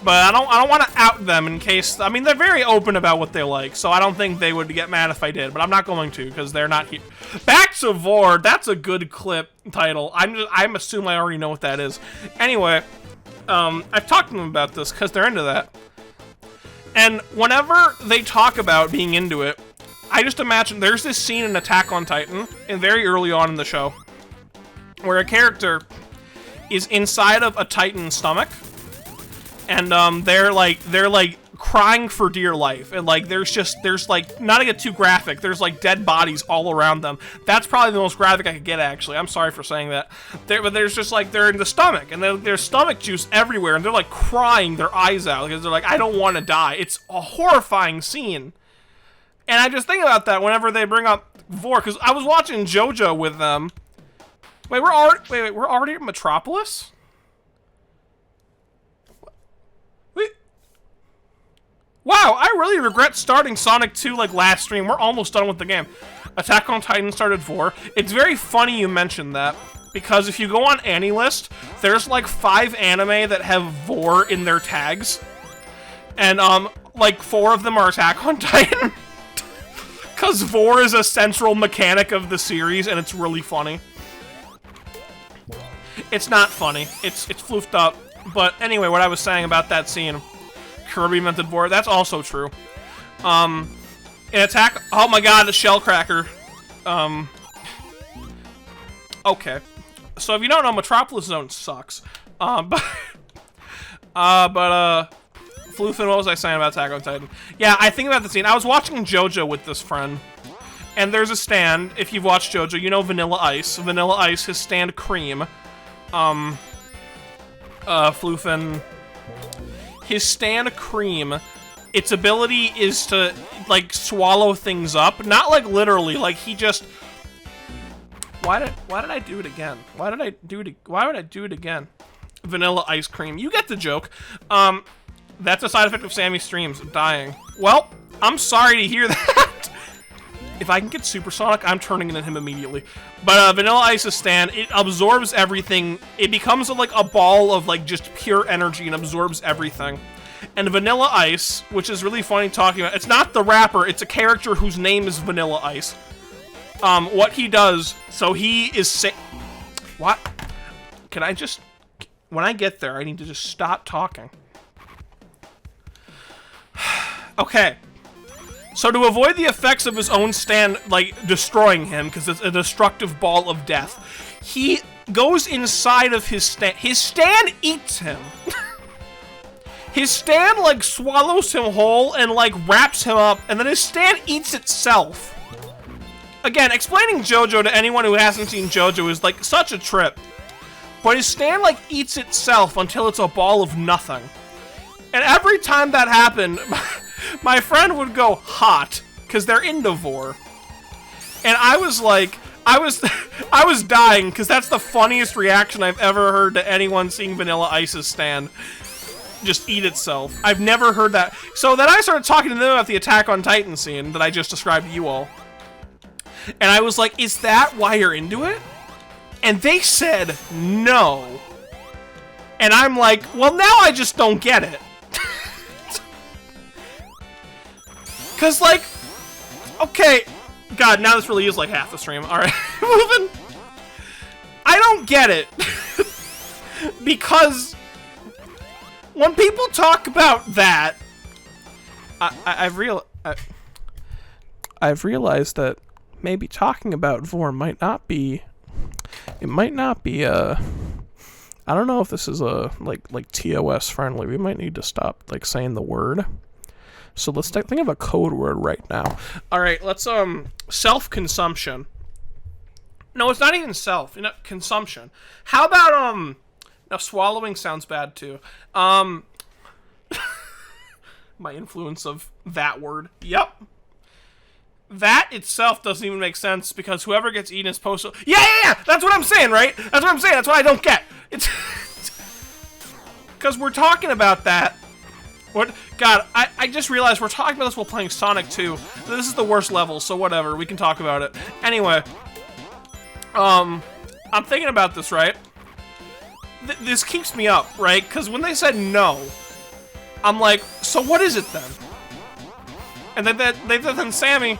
But I don't want to out them in case. I mean, they're very open about what they like, so I don't think they would get mad if I did. But I'm not going to because they're not here. Back to Vor. That's a good clip title. I'm assuming I already know what that is. Anyway, I've talked to them about this because they're into that. And whenever they talk about being into it, I just imagine there's this scene in Attack on Titan, and very early on in the show, where a character is inside of a Titan's stomach. And they're like crying for dear life, and like there's like, not to get too graphic, there's like dead bodies all around them. That's probably the most graphic I could get, actually. I'm sorry for saying that. But there's just like, they're in the stomach, and there's stomach juice everywhere, and they're like crying their eyes out because they're like, I don't want to die. It's a horrifying scene, and I just think about that whenever they bring up Vor, because I was watching JoJo with them. Wait, we're already at Metropolis? Wow, I really regret starting Sonic 2 like last stream. We're almost done with the game. Attack on Titan started Vor. It's very funny you mentioned that, because if you go on AniList, there's like 5 anime that have Vor in their tags. And like 4 of them are Attack on Titan. Cause Vor is a central mechanic of the series, and it's really funny. It's not funny. It's floofed up. But anyway, what I was saying about that scene. Kirby invented Vor. That's also true. In Attack... Oh my god, a shellcracker. Okay. So if you don't know, Metropolis Zone sucks. Floofin, what was I saying about Attack on Titan? Yeah, I think about the scene. I was watching JoJo with this friend. And there's a stand. If you've watched JoJo, you know Vanilla Ice. Vanilla Ice, his stand Cream. Floofin... His stand Cream, its ability is to, like, swallow things up. Not, like, literally. Like, he just... Why did I do it again? Why would I do it again? Vanilla Ice Cream. You get the joke. That's a side effect of Sammy's streams. Dying. Well, I'm sorry to hear that. If I can get Supersonic, I'm turning into him immediately. But Vanilla Ice's stand, it absorbs everything. It becomes like a ball of like just pure energy and absorbs everything. And Vanilla Ice, which is really funny talking about, it's not the rapper, it's a character whose name is Vanilla Ice. What he does, so he is what? Can I just, when I get there, I need to just stop talking. Okay. So to avoid the effects of his own stand, like, destroying him, because it's a destructive ball of death, he goes inside of his stand. His stand eats him. His stand, like, swallows him whole and, like, wraps him up, and then his stand eats itself. Again, explaining JoJo to anyone who hasn't seen JoJo is, like, such a trip. But his stand, like, eats itself until it's a ball of nothing. And every time that happened, my friend would go, hot, because they're indivore. And I was like, I was dying, because that's the funniest reaction I've ever heard to anyone seeing Vanilla Ice's stand just eat itself. I've never heard that. So then I started talking to them about the Attack on Titan scene that I just described to you all. And I was like, is that why you're into it? And they said no. And I'm like, well, now I just don't get it. Because, like, okay, God, now this really is like half the stream. All right, moving. I don't get it. Because when people talk about that, I've realized that maybe talking about Vor might not be, it might not be, I don't know if this is a, like TOS friendly. We might need to stop, like, saying the word. So let's think of a code word right now. All right, let's, self-consumption. No, it's not even self, consumption. How about, now swallowing sounds bad too. My influence of that word. Yep. That itself doesn't even make sense because whoever gets eaten is postal. Yeah! That's what I'm saying, right? That's what I'm saying. That's what I don't get. It's because we're talking about that. What? God, I just realized we're talking about this while playing Sonic 2. This is the worst level, so whatever. We can talk about it. Anyway, I'm thinking about this, right? This keeps me up, right? Because when they said no, I'm like, so what is it then? And then Sammy,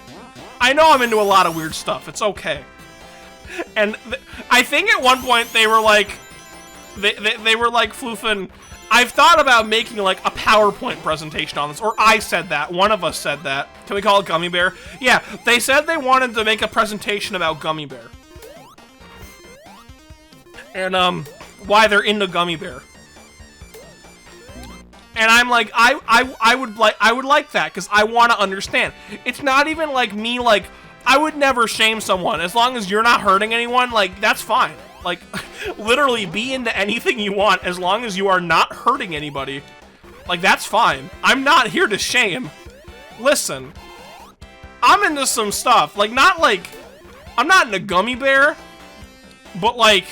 I know I'm into a lot of weird stuff. It's okay. And I think at one point they were like, they were like, Floofin, I've thought about making like a PowerPoint presentation on this, or I said that. One of us said that. Can we call it Gummy Bear? Yeah, they said they wanted to make a presentation about Gummy Bear. And why they're into Gummy Bear. And I'm like, I would like that because I want to understand. It's not even like me, like, I would never shame someone as long as you're not hurting anyone. Like, that's fine. Like, literally be into anything you want as long as you are not hurting anybody. Like, that's fine. I'm not here to shame. Listen, I'm into some stuff. Like, not like, I'm not into Gummy Bear, but like,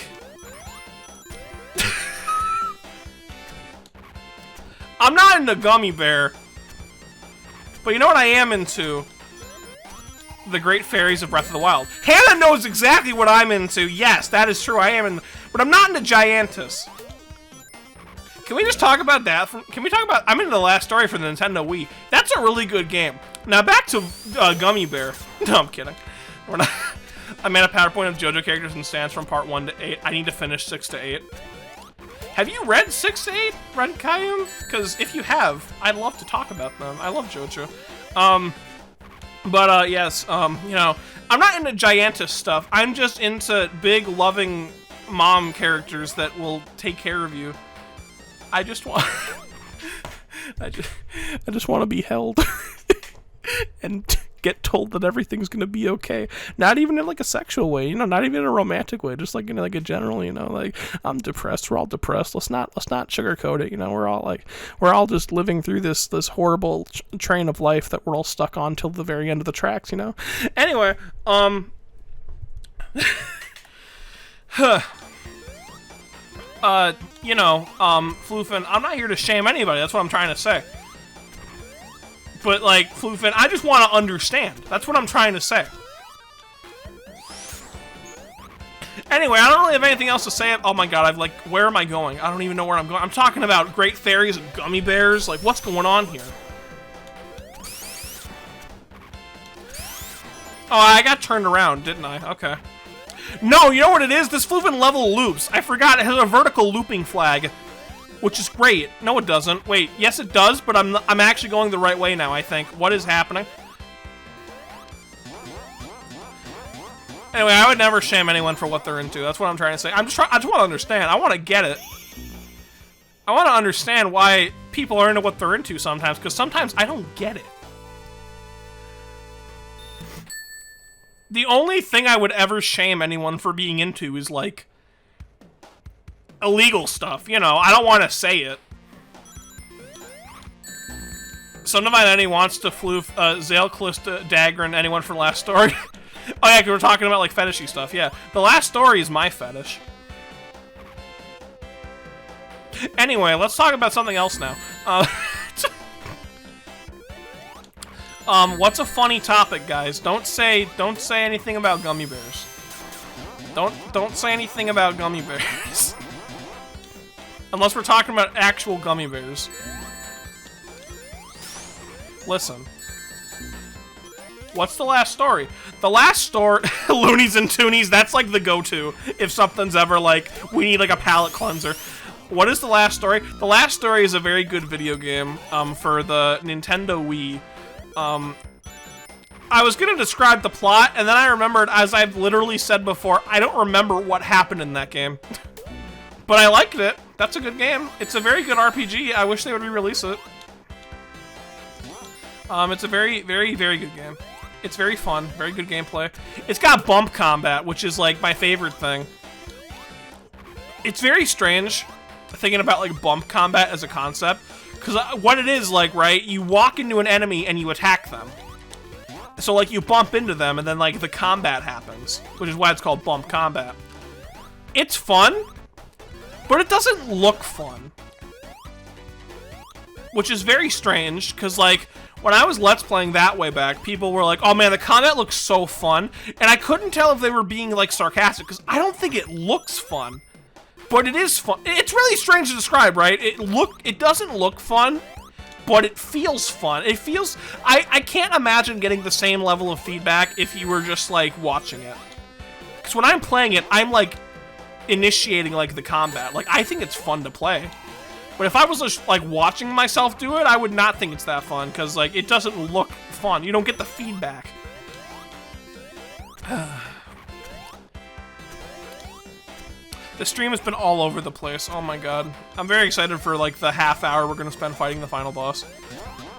I'm not into Gummy Bear, but you know what I am into? The Great Fairies of Breath of the Wild. Hannah knows exactly what I'm into. Yes, that is true. I am in, but I'm not into Giantus. Can we just talk about that? Can we talk about? I'm into the last story for the Nintendo Wii. That's a really good game. Now back to Gummy Bear. No, I'm kidding. We're not. I made a PowerPoint of JoJo characters and stands from part 1 to 8. I need to finish 6 to 8. Have you read 6 to 8, Ren Kayum? Because if you have, I'd love to talk about them. I love JoJo. But yes, you know, I'm not into Giantus stuff. I'm just into big, loving mom characters that will take care of you. I just want, I just want to be held and get told that everything's gonna be okay. Not even in like a sexual way, you know, not even in a romantic way, just like in like a general, you know, like I'm depressed, we're all depressed. Let's not sugarcoat it, you know. We're all just living through this horrible train of life that we're all stuck on till the very end of the tracks, you know. Anyway, you know, Floofin, I'm not here to shame anybody. That's what I'm trying to say. But, like, Floofin, I just want to understand. That's what I'm trying to say. Anyway, I don't really have anything else to say. Oh my god, where am I going? I don't even know where I'm going. I'm talking about Great Fairies and Gummy Bears. Like, what's going on here? Oh, I got turned around, didn't I? Okay. No, you know what it is? This Floofin level loops. I forgot it has a vertical looping flag. Which is great. No, it doesn't. Wait, yes it does, but I'm actually going the right way now, I think. What is happening? Anyway, I would never shame anyone for what they're into. That's what I'm trying to say. I just want to understand. I want to get it. I want to understand why people are into what they're into sometimes, because sometimes I don't get it. The only thing I would ever shame anyone for being into is, like, illegal stuff. You know, I don't want to say it. Sonavine wants to floof Zale, Callista, Dagger, and anyone for last story. Oh yeah, 'cause we're talking about, like, fetishy stuff. Yeah, the last story is my fetish. Anyway, let's talk about something else now. What's a funny topic, guys? Don't say anything about gummy bears. Don't say anything about gummy bears. Unless we're talking about actual gummy bears. Listen. What's the last story? The last story, Loonies and Toonies, that's like the go-to if something's ever like, we need like a palate cleanser. What is the last story? The last story is a very good video game for the Nintendo Wii. I was gonna describe the plot, and then I remembered, as I've literally said before, I don't remember what happened in that game. But I liked it. That's a good game. It's a very good RPG. I wish they would re-release it. It's a very, very, very good game. It's very fun, very good gameplay. It's got bump combat, which is like my favorite thing. It's very strange thinking about like bump combat as a concept, because what it is, like, right, you walk into an enemy and you attack them. So like you bump into them and then like the combat happens, which is why it's called bump combat. It's fun, but it doesn't look fun. Which is very strange, because like, when I was Let's Playing that way back, people were like, oh man, the combat looks so fun. And I couldn't tell if they were being like sarcastic, because I don't think it looks fun. But it is fun. It's really strange to describe, right? It doesn't look fun, but it feels fun. It feels, I can't imagine getting the same level of feedback if you were just like watching it. Because when I'm playing it, I'm like initiating like the combat. Like, I think it's fun to play. But if I was just like watching myself do it, I would not think it's that fun, because like it doesn't look fun. You don't get the feedback. The stream has been all over the place. Oh my god. I'm very excited for like the half hour we're gonna spend fighting the final boss.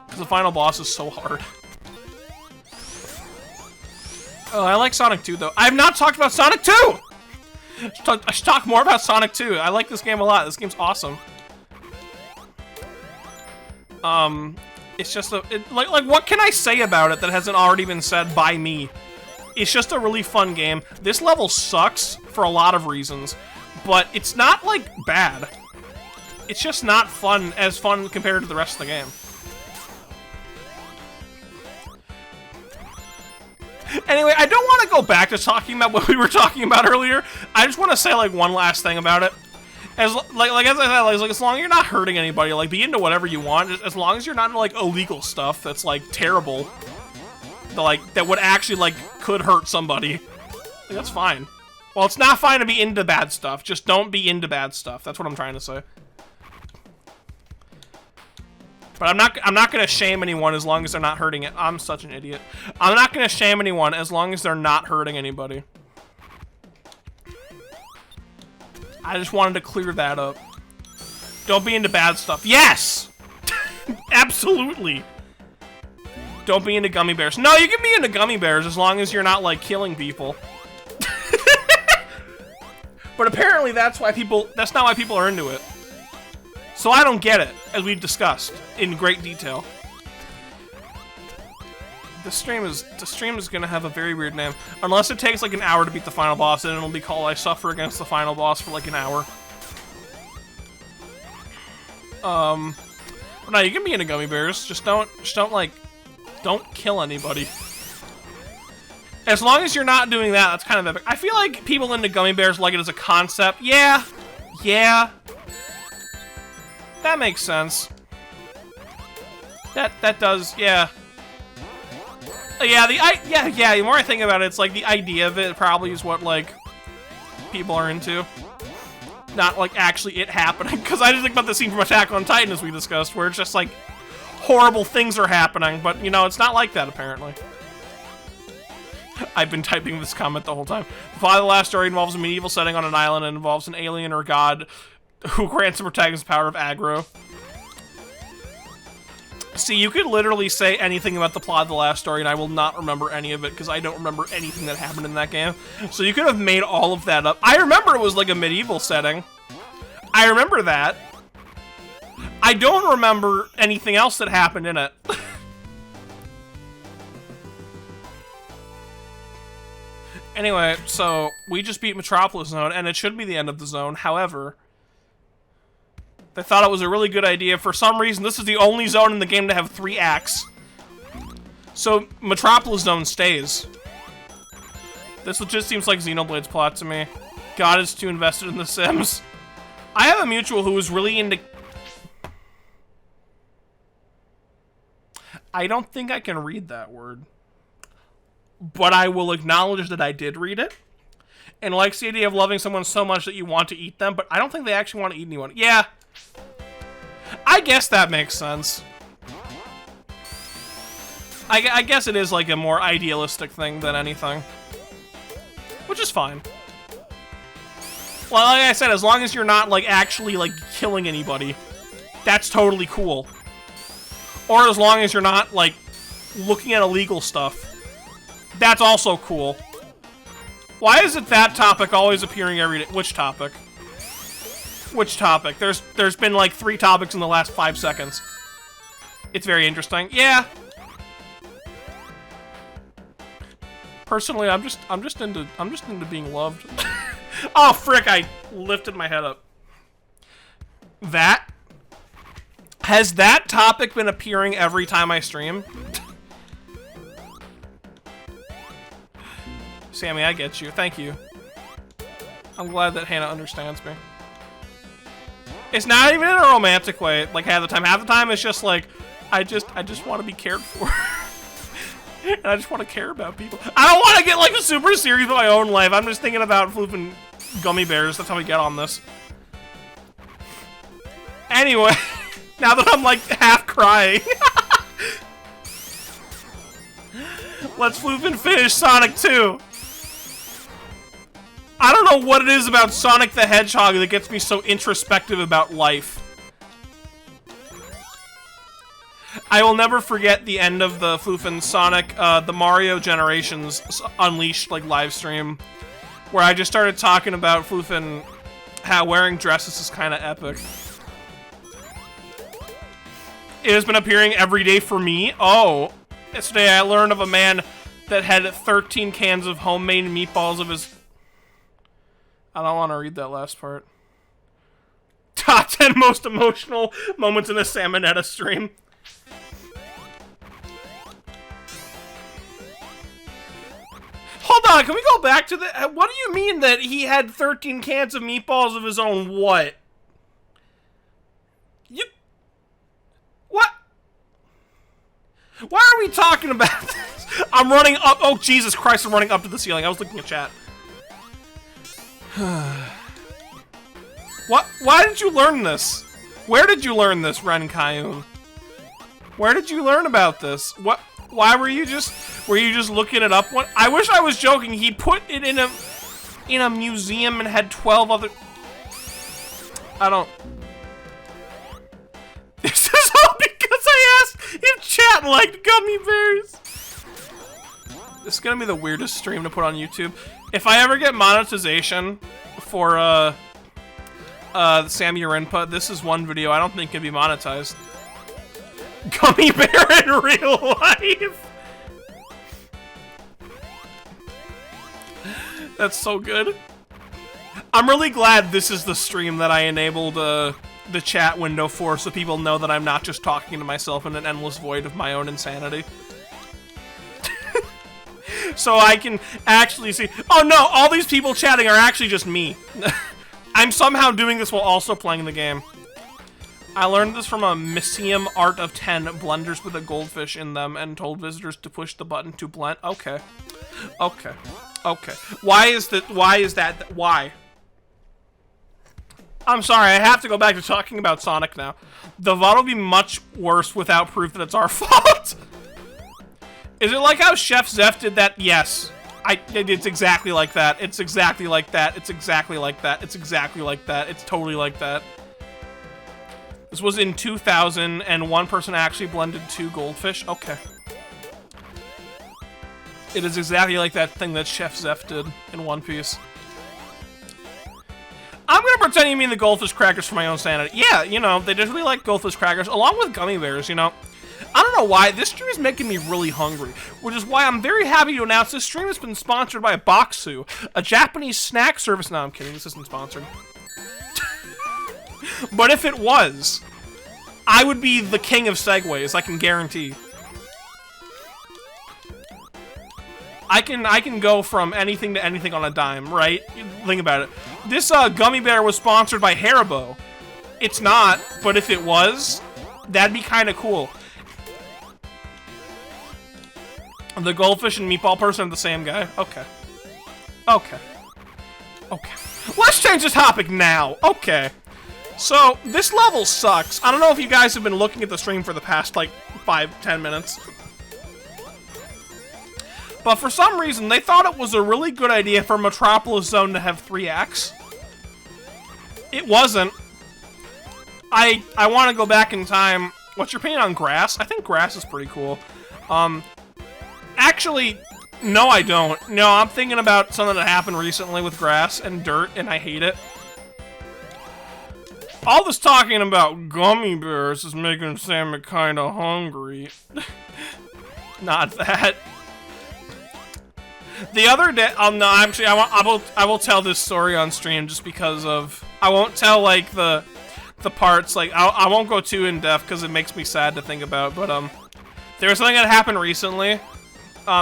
Because the final boss is so hard. Oh, I like Sonic 2 though. I have not talked about Sonic 2! I should talk more about Sonic 2. I like this game a lot. This game's awesome. It's just like what can I say about it that hasn't already been said by me? It's just a really fun game. This level sucks for a lot of reasons, but it's not like bad. It's just not fun compared to the rest of the game. Anyway, I don't want to go back to talking about what we were talking about earlier. I just want to say like one last thing about it. As I said, as long as you're not hurting anybody, like, be into whatever you want, as long as you're not into, like, illegal stuff that's, like, terrible, that would actually, like, could hurt somebody, that's fine. Well, it's not fine to be into bad stuff, just don't be into bad stuff, that's what I'm trying to say. But I'm not gonna shame anyone as long as they're not hurting it. I'm such an idiot. I'm not gonna shame anyone as long as they're not hurting anybody. I just wanted to clear that up. Don't be into bad stuff. Yes! Absolutely. Don't be into gummy bears. No, you can be into gummy bears as long as you're not, like, killing people. But apparently that's not why people are into it. So I don't get it, as we've discussed in great detail. The stream is gonna have a very weird name. Unless it takes like an hour to beat the final boss, and it'll be called I Suffer Against the Final Boss for like an hour. But no, you can be into gummy bears. Just don't kill anybody. As long as you're not doing that, that's kind of epic. I feel like people into gummy bears like it as a concept. Yeah. That makes sense. That does, yeah. Yeah, the more I think about it, it's like the idea of it probably is what, like, people are into. Not, like, actually it happening. Because I just think about the scene from Attack on Titan, as we discussed, where it's just, like, horrible things are happening. But, you know, it's not like that, apparently. I've been typing this comment the whole time. The plot of the last story involves a medieval setting on an island and involves an alien or god who grants the protagonist the power of aggro. See, you could literally say anything about the plot of the last story and I will not remember any of it because I don't remember anything that happened in that game. So you could have made all of that up. I remember it was like a medieval setting. I remember that. I don't remember anything else that happened in it. Anyway, so we just beat Metropolis Zone and it should be the end of the zone. However, they thought it was a really good idea. For some reason, this is the only zone in the game to have 3 acts. So, Metropolis Zone stays. This just seems like Xenoblade's plot to me. God is too invested in The Sims. I have a mutual who is really into... I don't think I can read that word. But I will acknowledge that I did read it. And likes the idea of loving someone so much that you want to eat them, but I don't think they actually want to eat anyone. Yeah. I guess that makes sense. I guess it is like a more idealistic thing than anything. Which is fine. Well, like I said, as long as you're not, like, actually, like, killing anybody, that's totally cool. Or as long as you're not, like, looking at illegal stuff. That's also cool. Why is it that topic always appearing every day? Which topic? Which topic? There's been like 3 topics in the last 5 seconds. It's very interesting. Yeah. Personally, I'm just into being loved. Oh frick, I lifted my head up. Has that topic been appearing every time I stream? Sammy, I get you. Thank you. I'm glad that Hannah understands me. It's not even in a romantic way, like half the time. Half the time it's just like, I just want to be cared for. And I just want to care about people. I don't want to get like super serious about my own life. I'm just thinking about flooping gummy bears. That's how we get on this. Anyway, now that I'm like half crying. Let's floop and finish Sonic 2. I don't know what it is about Sonic the Hedgehog that gets me so introspective about life. I will never forget the end of the Floofin' Sonic, the Mario Generations Unleashed, like, live stream, where I just started talking about Floofin' how wearing dresses is kind of epic. It has been appearing every day for me. Oh, yesterday I learned of a man that had 13 cans of homemade meatballs of his... I don't want to read that last part. Top 10 most emotional moments in a Salmonetta stream. Hold on, can we go back to the... What do you mean that he had 13 cans of meatballs of his own what? What? Why are we talking about this? I'm running up... Oh, Jesus Christ, I'm running up to the ceiling. I was looking at chat. What? Why did you learn this? Where did you learn this, Ren Kayun? Where did you learn about this? What? Why were you just looking it up? What? I wish I was joking. He put it in a museum and had 12 other... I don't... This is all because I asked if chat liked gummy bears. This is gonna be the weirdest stream to put on YouTube. If I ever get monetization for Samyarinpa, this is one video I don't think can be monetized. Gummy bear in real life. That's so good. I'm really glad this is the stream that I enabled the chat window for, so people know that I'm not just talking to myself in an endless void of my own insanity. So I can actually see... Oh no, all these people chatting are actually just me. I'm somehow doing this while also playing the game. I learned this from a Museum Art of 10 blenders with a goldfish in them and told visitors to push the button to blend. Okay. Okay. Okay. Why? I'm sorry, I have to go back to talking about Sonic now. The VOD will be much worse without proof that it's our fault. Is it like how Chef Zeph did that? Yes. It's exactly like that. It's exactly like that. It's exactly like that. It's exactly like that. It's totally like that. This was in 2000, and one person actually blended 2 goldfish. Okay. It is exactly like that thing that Chef Zeph did in One Piece. I'm gonna pretend you mean the goldfish crackers for my own sanity. Yeah, you know, they just really like goldfish crackers, along with gummy bears, you know. I don't know why, this stream is making me really hungry, which is why I'm very happy to announce this stream has been sponsored by Boxu, a Japanese snack service. No, I'm kidding, this isn't sponsored. But if it was, I would be the king of segues, I can guarantee. I can go from anything to anything on a dime, right? Think about it. This gummy bear was sponsored by Haribo. It's not, but if it was, that'd be kind of cool. The goldfish and meatball person are the same guy? Okay. Okay. Okay. Let's change the topic now. Okay. So, this level sucks. I don't know if you guys have been looking at the stream for the past, like, 5-10 minutes. But for some reason, they thought it was a really good idea for Metropolis Zone to have 3 acts. It wasn't. I want to go back in time. What's your opinion on grass? I think grass is pretty cool. Actually, no I don't. No, I'm thinking about something that happened recently with grass and dirt, and I hate it. All this talking about gummy bears is making Sam kinda hungry. Not that. The other day, no, actually, I will tell this story on stream just because of, I won't tell, like, the parts, like, I won't go too in-depth because it makes me sad to think about, but, there was something that happened recently.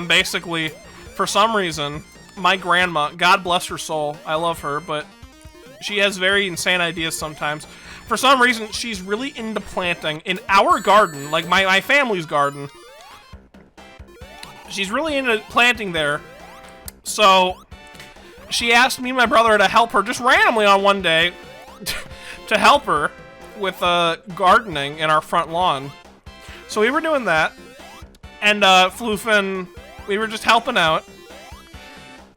Basically, for some reason, my grandma, God bless her soul, I love her, but she has very insane ideas sometimes. For some reason, she's really into planting in our garden, like my family's garden. She's really into planting there. So, she asked me and my brother to help her just randomly on one day to help her with gardening in our front lawn. So we were doing that, and Floofin, we were just helping out,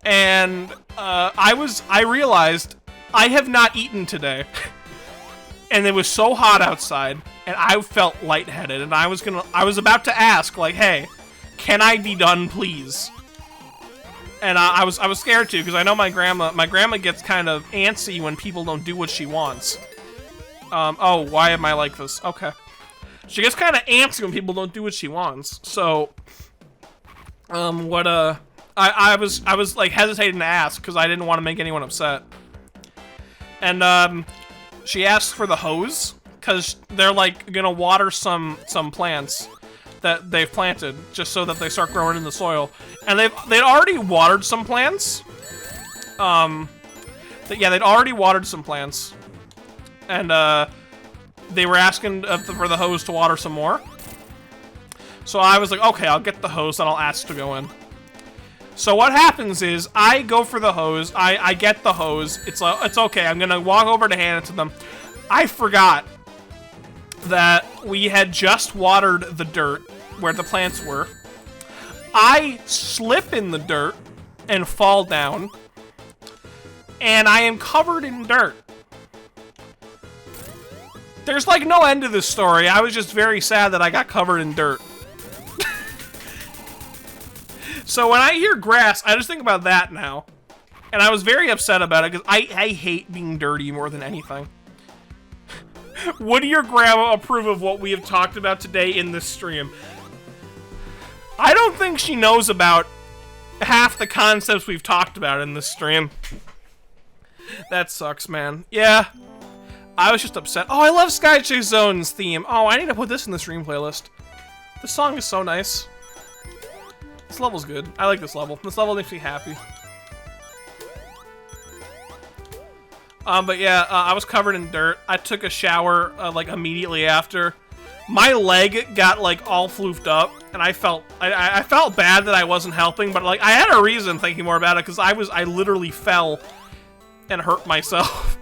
and I realized I have not eaten today, and it was so hot outside, and I felt lightheaded, and I was about to ask, like, hey, can I be done, please? And I was scared too, because I know my grandma gets kind of antsy when people don't do what she wants. Oh, why am I like this? Okay. She gets kind of antsy when people don't do what she wants. So, I was like hesitating to ask because I didn't want to make anyone upset. And she asked for the hose because they're like gonna water some plants that they've planted just so that they start growing in the soil. And they'd already watered some plants. Yeah, they'd already watered some plants. And they were asking for the hose to water some more. So I was like, okay, I'll get the hose and I'll ask to go in. So what happens is, I go for the hose, I get the hose, it's okay, I'm gonna walk over to hand it to them. I forgot that we had just watered the dirt where the plants were. I slip in the dirt and fall down, and I am covered in dirt. There's like no end to this story. I was just very sad that I got covered in dirt. So when I hear grass, I just think about that now. And I was very upset about it because I hate being dirty more than anything. Would your grandma approve of what we have talked about today in this stream? I don't think she knows about half the concepts we've talked about in this stream. That sucks, man. Yeah. I was just upset. Oh, I love Sky Chase Zone's theme. Oh, I need to put this in the stream playlist. This song is so nice. This level's good. I like this level. This level makes me happy. But yeah, I was covered in dirt. I took a shower, like, immediately after. My leg got, like, all floofed up, and I felt bad that I wasn't helping, but, like, I had a reason thinking more about it, because I literally fell and hurt myself.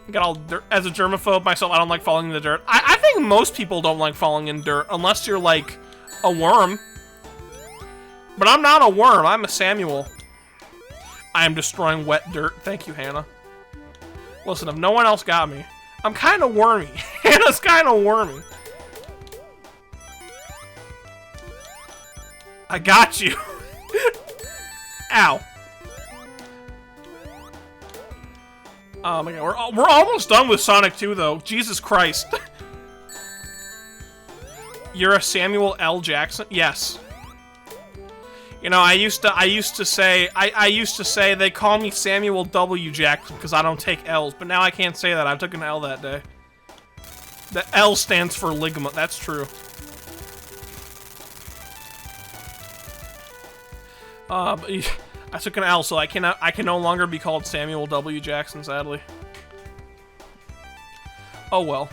Got all dirt. As a germaphobe myself, I don't like falling in the dirt. I think most people don't like falling in dirt, unless you're, like, a worm. But I'm not a worm, I'm a Samuel. I am destroying wet dirt. Thank you, Hannah. Listen, if no one else got me, I'm kind of wormy. Hannah's kind of wormy. I got you. Ow. Oh my god, we're almost done with Sonic 2 though. Jesus Christ. You're a Samuel L. Jackson? Yes. You know, I used to say they call me Samuel W. Jackson because I don't take L's, but now I can't say that. I took an L that day. The L stands for ligma. That's true. But I took an L, so I can no longer be called Samuel W. Jackson, sadly. Oh well.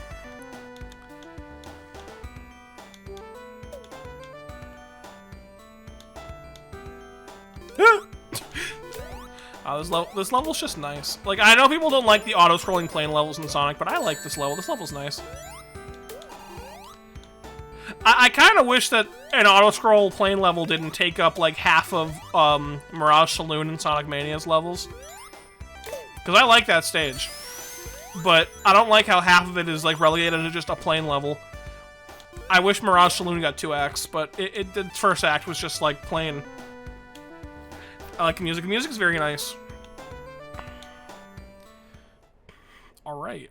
This level's just nice. Like, I know people don't like the auto-scrolling plane levels in Sonic, but I like this level. This level's nice. I kind of wish that an auto-scroll plane level didn't take up, like, half of Mirage Saloon and Sonic Mania's levels. Because I like that stage. But I don't like how half of it is, like, relegated to just a plane level. I wish Mirage Saloon got 2 acts, but the first act was just, like, plain. I like the music. The music's very nice. Alright.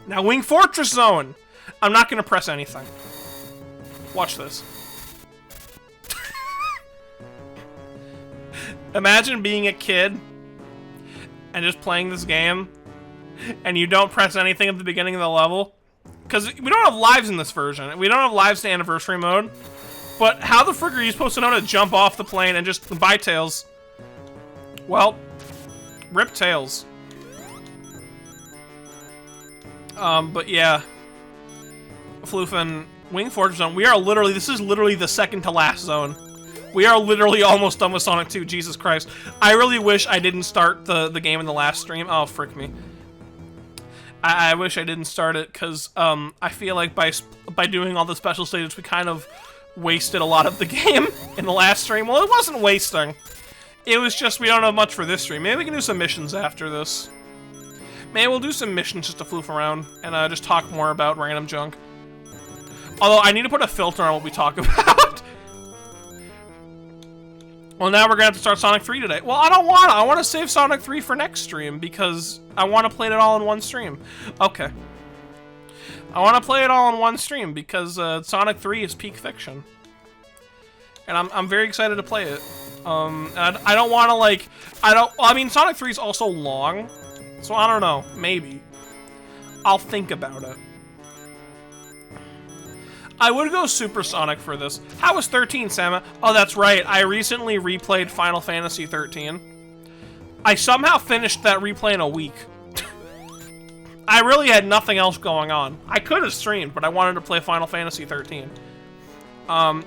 Now, Wing Fortress Zone! I'm not gonna press anything. Watch this. Imagine being a kid and just playing this game and you don't press anything at the beginning of the level. Because we don't have lives in this version. We don't have lives to anniversary mode. But how the frick are you supposed to know to jump off the plane and just buy Tails? Well, rip Tails. But yeah. Floofin, Wing Fortress Zone. This is literally the second to last zone. We are literally almost done with Sonic 2, Jesus Christ. I really wish I didn't start the game in the last stream. Oh, frick me. I wish I didn't start it, because I feel like by doing all the special stages, we kind of wasted a lot of the game in the last stream. Well, it wasn't wasting. It was just we don't have much for this stream. Maybe we can do some missions after this. Maybe we'll do some missions just to floof around and just talk more about random junk. Although, I need to put a filter on what we talk about. Well, now we're gonna have to start Sonic 3 today. Well, I don't wanna. I wanna save Sonic 3 for next stream because I wanna play it all in one stream. Okay. I wanna play it all in one stream because Sonic 3 is peak fiction. And I'm very excited to play it. And I don't wanna, like... I mean, Sonic 3 is also long. So I don't know. Maybe. I'll think about it. I would go Supersonic for this. How was 13, Sam? Oh, that's right. I recently replayed Final Fantasy 13. I somehow finished that replay in a week. I really had nothing else going on. I could have streamed, but I wanted to play Final Fantasy 13. I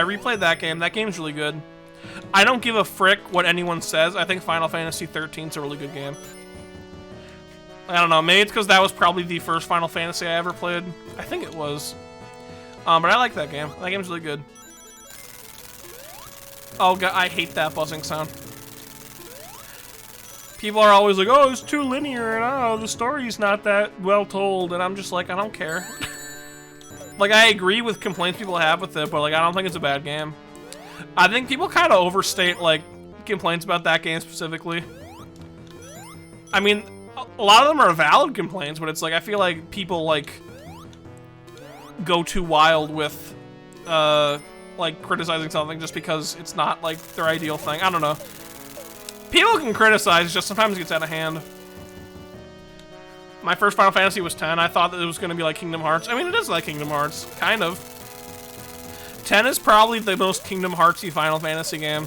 replayed that game. That game's really good. I don't give a frick what anyone says. I think Final Fantasy 13 is a really good game. I don't know. Maybe it's because that was probably the first Final Fantasy I ever played. I think it was. But I like that game. That game's really good. Oh god, I hate that buzzing sound. People are always like, oh, it's too linear, and oh, the story's not that well told, and I'm just like, I don't care. Like, I agree with complaints people have with it, but like, I don't think it's a bad game. I think people kind of overstate, like, complaints about that game specifically. I mean, a lot of them are valid complaints, but it's like, I feel like people, like, go too wild with, like, criticizing something just because it's not, like, their ideal thing. I don't know. People can criticize, just sometimes it gets out of hand. My first Final Fantasy was 10. I thought that it was going to be like Kingdom Hearts. I mean, it is like Kingdom Hearts, kind of. 10 is probably the most Kingdom Heartsy Final Fantasy game.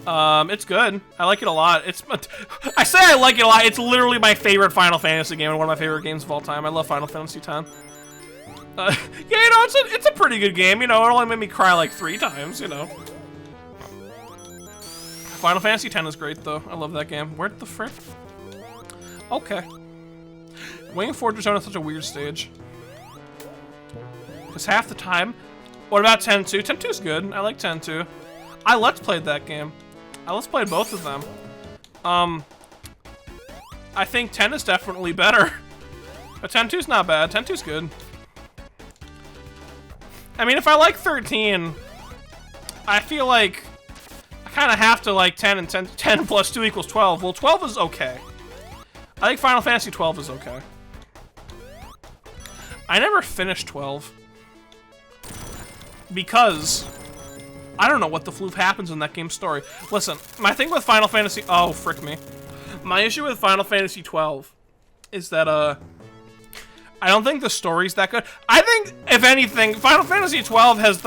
It's good. I like it a lot. I say I like it a lot. It's literally my favorite Final Fantasy game and one of my favorite games of all time. I love Final Fantasy 10. Yeah, you know, it's a pretty good game. You know, it only made me cry like 3 times, you know. Final Fantasy 10 is great, though. I love that game. Where the frick? Okay. Wing Fortress Zone is such a weird stage. Because half the time, What about 10-2? 10-2's good. I like 10-2. I let's played that game. I let's played both of them. I think 10 is definitely better. But 10-2's not bad. 10-2's good. I mean, if I like 13, I feel like I kind of have to like 10 and 10 plus 2 equals 12. Well, 12 is okay. I think Final Fantasy 12 is okay. I never finished 12. Because I don't know what the floof happens in that game's story. Listen, my thing with Final Fantasy... Oh, frick me. My issue with Final Fantasy 12 is that, I don't think the story's that good. I think, if anything, Final Fantasy 12 has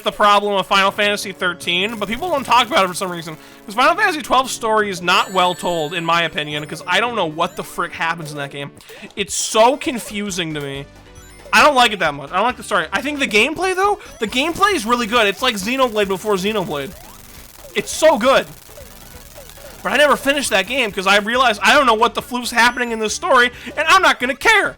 the problem of Final Fantasy 13, but people don't talk about it for some reason. Because Final Fantasy 12's story is not well told, in my opinion, because I don't know what the frick happens in that game. It's so confusing to me. I don't like it that much. I don't like the story. I think the gameplay, though, the gameplay is really good. It's like Xenoblade before Xenoblade. It's so good. But I never finished that game because I realized I don't know what the floof's happening in this story, and I'm not going to care.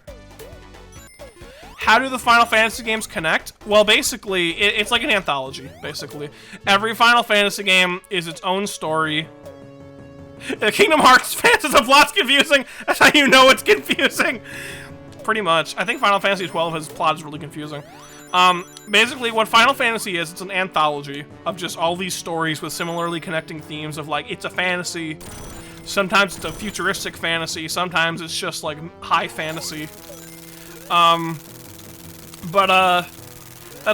How do the Final Fantasy games connect? Well, basically, it's like an anthology, basically. Every Final Fantasy game is its own story. The Kingdom Hearts fans, the plot's confusing. That's how you know it's confusing. Pretty much. I think Final Fantasy 12 has plot is really confusing. Basically, what Final Fantasy is, it's an anthology of just all these stories with similarly connecting themes of, like, it's a fantasy. Sometimes it's a futuristic fantasy. Sometimes it's just, like, high fantasy. That's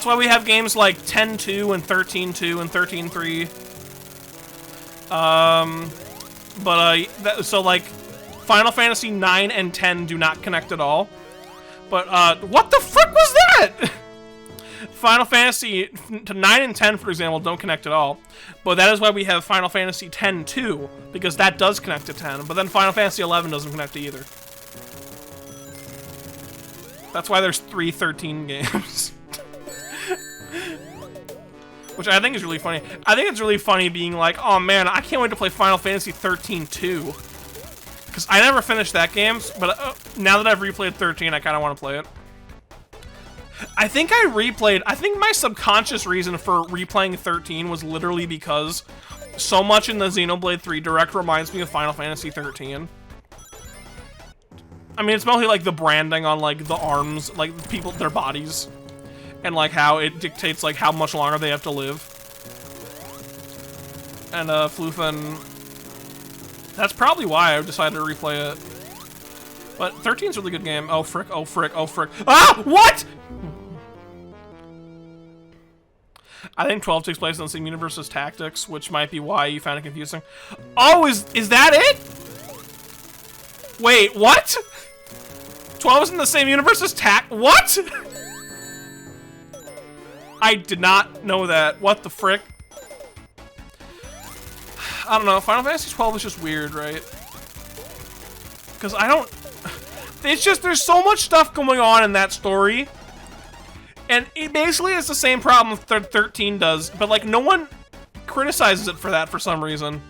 why we have games like 10-2 and 13-2 and 13-3. So, like, Final Fantasy 9 and 10 do not connect at all. But, what the frick was that? Final Fantasy 9 and 10, for example, don't connect at all. But that is why we have Final Fantasy 10-2, because that does connect to 10. But then Final Fantasy 11 doesn't connect to either. That's why there's 3 13 games. Which I think is really funny. I think it's really funny being like, oh man, I can't wait to play Final Fantasy 13-2. Because I never finished that game, but now that I've replayed 13, I kind of want to play it. I think my subconscious reason for replaying 13 was literally because so much in the Xenoblade 3 Direct reminds me of Final Fantasy 13. I mean, it's mostly like the branding on like the arms, like people, their bodies, and like how it dictates like how much longer they have to live. And Floofin, that's probably why I decided to replay it. But 13's a really good game. Oh frick, oh frick, oh frick. Ah! What?! I think 12 takes place in the same universe as Tactics, which might be why you found it confusing. Oh, is that it?! Wait, what?! 12 is in the same universe as what?! I did not know that. What the frick? I don't know. Final Fantasy 12 is just weird, right? Because I don't... It's just, there's so much stuff going on in that story. And it basically is the same problem 13 does, but like no one criticizes it for that for some reason.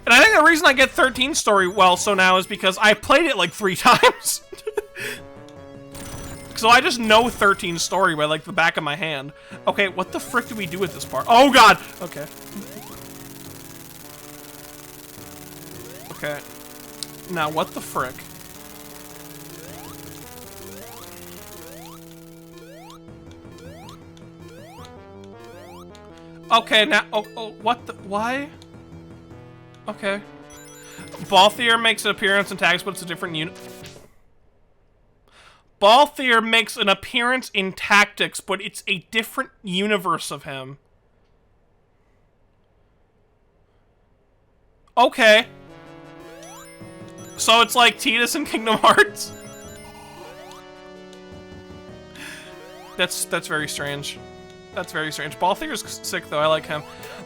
And I think the reason I get 13's story well so now is because I played it like 3 times. So I just know 13's story by like the back of my hand. Okay, what the frick do we do with this part? Oh god! Okay. Okay. Now what the frick? Okay, now, oh, what the, why? Okay. Balthier makes an appearance in Tags, but it's a different unit. Balthier makes an appearance in Tactics, but it's a different universe of him. Okay. So it's like Tidus in Kingdom Hearts? That's very strange. That's very strange. Balthier's sick, though. I like him.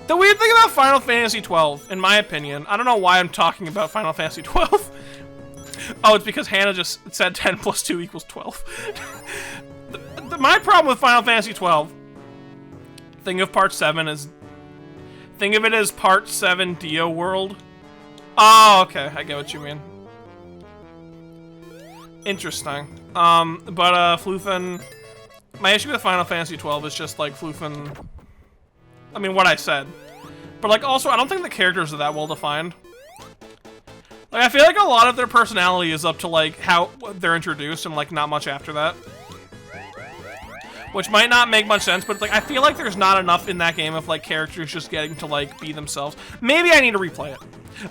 The weird thing about Final Fantasy 12, in my opinion, I don't know why I'm talking about Final Fantasy 12. Oh, it's because Hannah just said 10 plus 2 equals 12. My problem with Final Fantasy 12, think of Part 7 as... Think of it as Part 7 Dio World. Oh, okay. I get what you mean. Interesting. Floofin... My issue with Final Fantasy 12 is just, like, Floofin... I mean, what I said. But, like, also, I don't think the characters are that well defined. Like, I feel like a lot of their personality is up to, like, how they're introduced and, like, not much after that. Which might not make much sense, but, like, I feel like there's not enough in that game of, like, characters just getting to, like, be themselves. Maybe I need to replay it.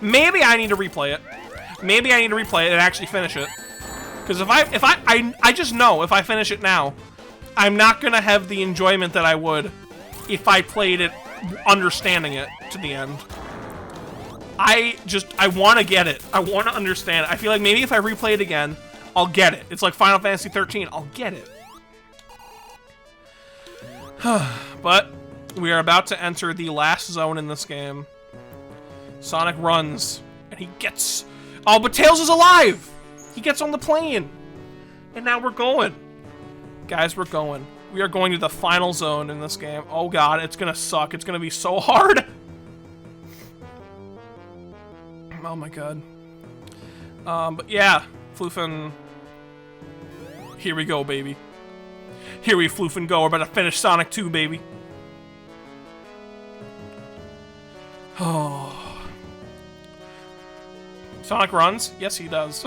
Maybe I need to replay it. Maybe I need to replay it and actually finish it. Because I just know if I finish it now, I'm not gonna have the enjoyment that I would if I played it understanding it to the end. I want to get it. I want to understand it. I feel like maybe if I replay it again, I'll get it. It's like Final Fantasy 13. I'll get it. But we are about to enter the last zone in this game. Sonic runs, and he gets... Oh, but Tails is alive! He gets on the plane! And now we're going. Guys, we're going. We are going to the final zone in this game. Oh god, it's gonna suck. It's gonna be so hard! Oh my god. But yeah, Floofin... Here we go, baby. Here we Floofin go. We're about to finish Sonic 2, baby. Oh. Sonic runs? Yes, he does.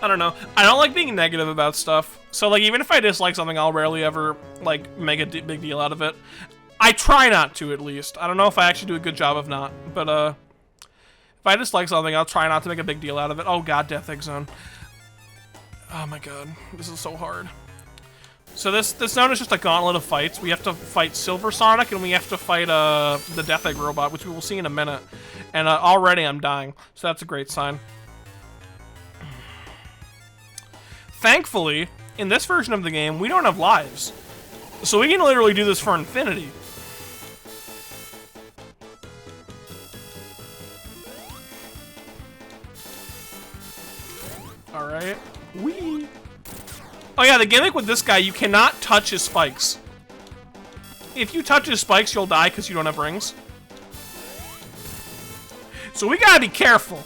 I don't know. I don't like being negative about stuff. So, like, even if I dislike something, I'll rarely ever, like, make a big deal out of it. I try not to, at least. I don't know if I actually do a good job of not. But, if I dislike something, I'll try not to make a big deal out of it. Oh, god, Death Egg Zone. Oh my god, this is so hard. So this zone is just a gauntlet of fights. We have to fight Silver Sonic, and we have to fight the Death Egg Robot, which we will see in a minute. And already I'm dying, so that's a great sign. Thankfully, in this version of the game, we don't have lives. So we can literally do this for infinity. Alright. Whee! Oh yeah, the gimmick with this guy, you cannot touch his spikes. If you touch his spikes, you'll die because you don't have rings. So we gotta be careful.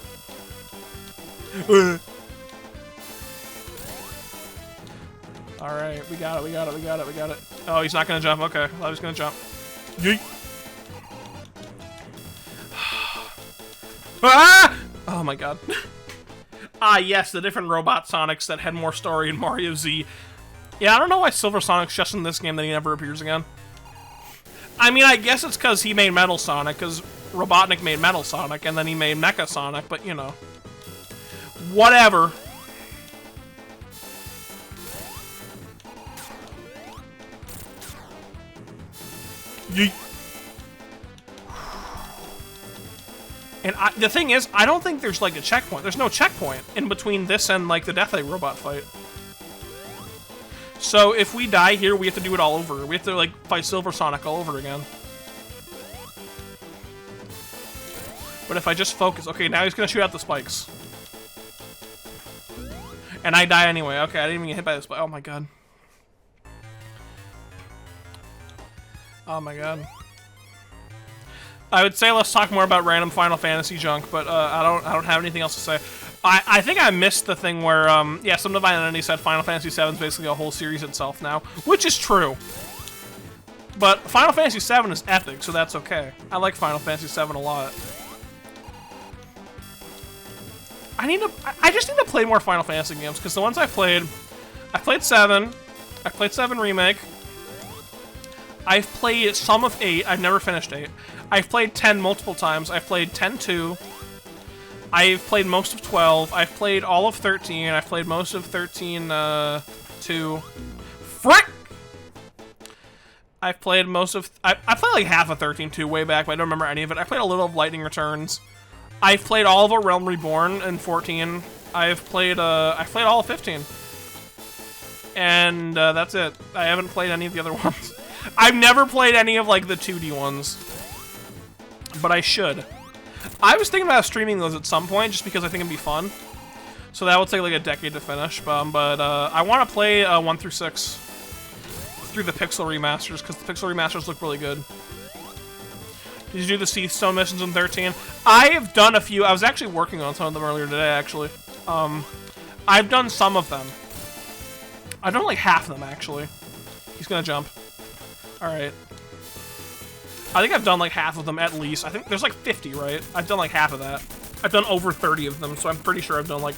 Alright, we got it. Oh, he's not gonna jump. Okay, I thought he was gonna jump. Yeet! Ah! Oh my god. Ah, yes, the different robot Sonics that had more story in Mario Z. Yeah, I don't know why Silver Sonic's just in this game that he never appears again. I mean, I guess it's because he made Metal Sonic, because Robotnik made Metal Sonic, and then he made Mecha Sonic, but, you know. Whatever. Yeet. And the thing is, I don't think there's, like, a checkpoint. There's no checkpoint in between this and, like, the Death Egg Robot fight. So, if we die here, we have to do it all over. We have to, like, fight Silver Sonic all over again. But if I just focus... Okay, now he's gonna shoot out the spikes. And I die anyway. Okay, I didn't even get hit by this spike. Oh my god. Oh my god. I would say let's talk more about random Final Fantasy junk, but I don't have anything else to say. I think I missed the thing where yeah, some Divine Entity said Final Fantasy VII is basically a whole series itself now, which is true. But Final Fantasy VII is epic, so that's okay. I like Final Fantasy VII a lot. I just need to play more Final Fantasy games, because the ones I played 7, I played 7 Remake, I've played some of 8, I've never finished 8. I've played 10 multiple times, I've played 10-2, I've played most of 12, I've played all of 13, I've played most of 13-2. Frick! I've played most of... I played like half of 13-2 way back, but I don't remember any of it. I played a little of Lightning Returns. I've played all of A Realm Reborn in 14. I've played all of 15. And that's it. I haven't played any of the other ones. I've never played any of like the 2D ones. But I should. I was thinking about streaming those at some point just because I think it'd be fun. So that would take like a decade to finish. But I want to play 1 through 6 through the Pixel remasters because the Pixel remasters look really good. Did you do the Seath Stone missions in 13? I have done a few. I was actually working on some of them earlier today, actually. I've done some of them. I've done like half of them, actually. He's gonna jump. Alright. I think I've done like half of them at least. I think there's like 50, right? I've done like half of that. I've done over 30 of them, so I'm pretty sure I've done like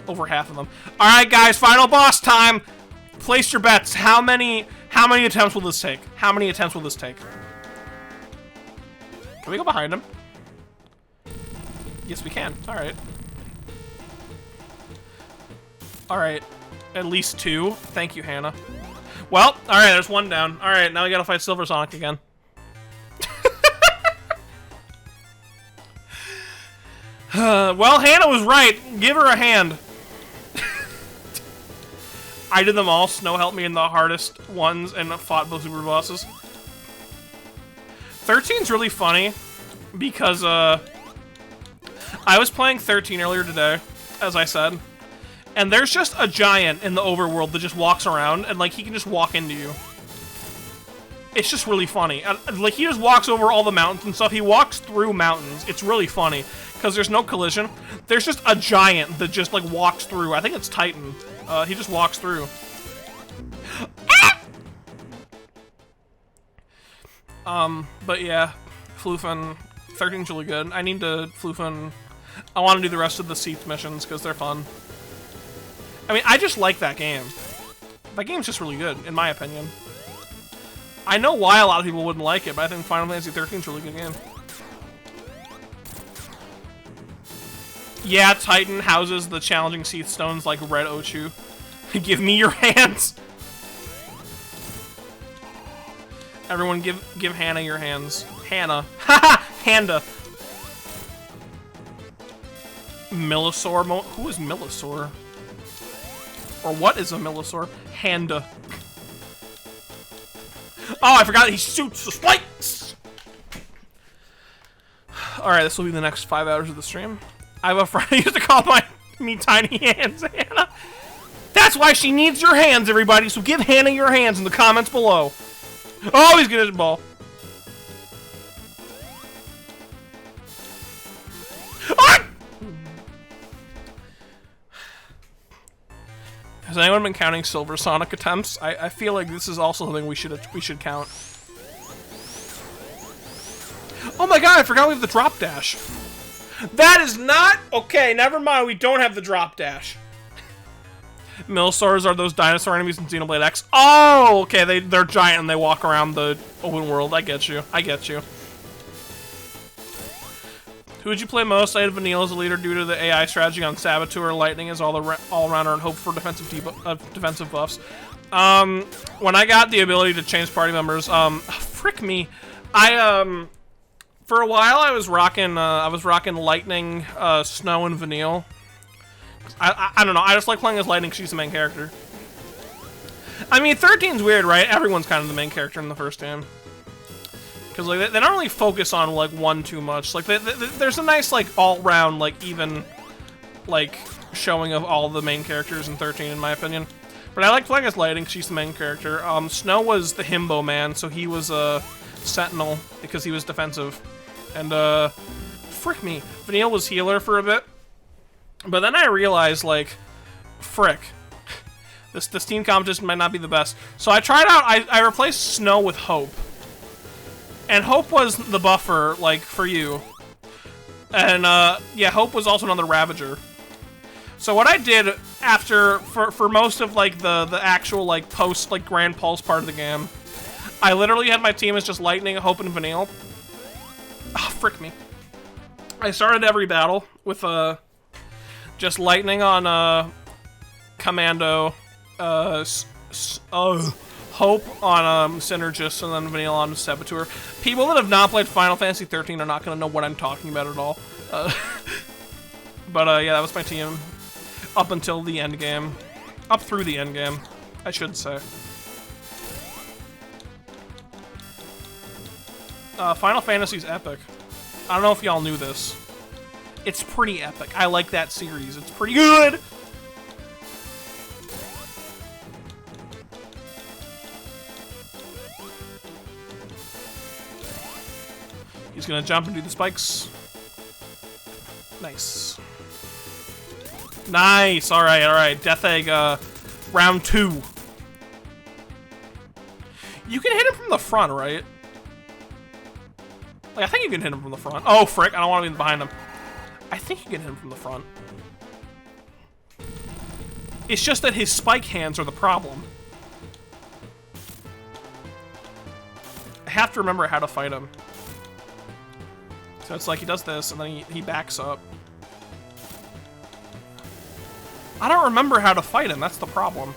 over half of them. Alright, guys, final boss time! Place your bets. How many attempts will this take? How many attempts will this take? Can we go behind him? Yes, we can. Alright. Alright. At least 2. Thank you, Hannah. Well, alright, there's 1 down. Alright, now we gotta fight Silver Sonic again. Well, Hannah was right. Give her a hand. I did them all. Snow helped me in the hardest ones and fought both super bosses. 13's really funny because I was playing 13 earlier today, as I said, and there's just a giant in the overworld that just walks around and like he can just walk into you. It's just really funny. Like he just walks over all the mountains and stuff. He walks through mountains. It's really funny because there's no collision. There's just a giant that just like walks through. I think it's Titan. He just walks through. But yeah, Floofin 13's really good. I need to Floofin. I want to do the rest of the Seath missions because they're fun. I mean, I just like that game. That game's just really good, in my opinion. I know why a lot of people wouldn't like it, but I think Final Fantasy 13's a really good game. Yeah, Titan houses the challenging Seath stones like Red Ochu. Give me your hands! Everyone give Hannah your hands. Hannah. Haha! Handa. Millisaur. Who is Millisaur? Or what is a Millisaur? Handa. Oh, I forgot he shoots the spikes! Alright, this will be the next 5 hours of the stream. I have a friend who used to call me Tiny Hands, Hannah. That's why she needs your hands, everybody, so give Hannah your hands in the comments below. Oh, he's gonna hit the ball. Ah! Has anyone been counting Silver Sonic attempts? I feel like this is also something we should count. Oh my god, I forgot we have the drop dash. That is not okay. Never mind. We don't have the drop dash. Milsaurs are those dinosaur enemies in Xenoblade X. Oh, okay. They're giant and they walk around the open world. I get you. I get you. Who would you play most? I had Vanilla as a leader due to the AI strategy on Saboteur. Lightning is all-rounder and hope for defensive buffs. When I got the ability to change party members, frick me. For a while I was rocking Lightning, Snow, and Vanille. I don't know. I just like playing as Lightning because she's the main character. I mean, 13's weird, right? Everyone's kind of the main character in the first game. Because like they don't really focus on like one too much. Like there's a nice like all-round like even like showing of all the main characters in 13 in my opinion. But I like playing as Lightning because she's the main character. Snow was the himbo man, so he was a sentinel because he was defensive. And frick me, Vanille was healer for a bit. But then I realized like, frick. This team competition might not be the best. So I tried out, I replaced Snow with Hope. And Hope was the buffer, like, for you. And, yeah, Hope was also another Ravager. So what I did after, for most of, like, the actual, like, post, like, Grand Pulse part of the game, I literally had my team as just Lightning, Hope, and Vanille. Oh, frick me. I started every battle with, just Lightning on, Commando, Hope on Synergist, and then Vanilla on Saboteur. People that have not played Final Fantasy 13 are not going to know what I'm talking about at all. But yeah, that was my team up until the end game. Up through the end game, I should say. Final Fantasy's epic. I don't know if y'all knew this. It's pretty epic. I like that series. It's pretty good! He's gonna jump and do the spikes. Nice. Nice! Alright, alright. Death Egg, Round 2. You can hit him from the front, right? Like, I think you can hit him from the front. Oh, frick. I don't want to be behind him. I think you can hit him from the front. It's just that his spike hands are the problem. I have to remember how to fight him. So it's like he does this, and then he backs up. I don't remember how to fight him. That's the problem.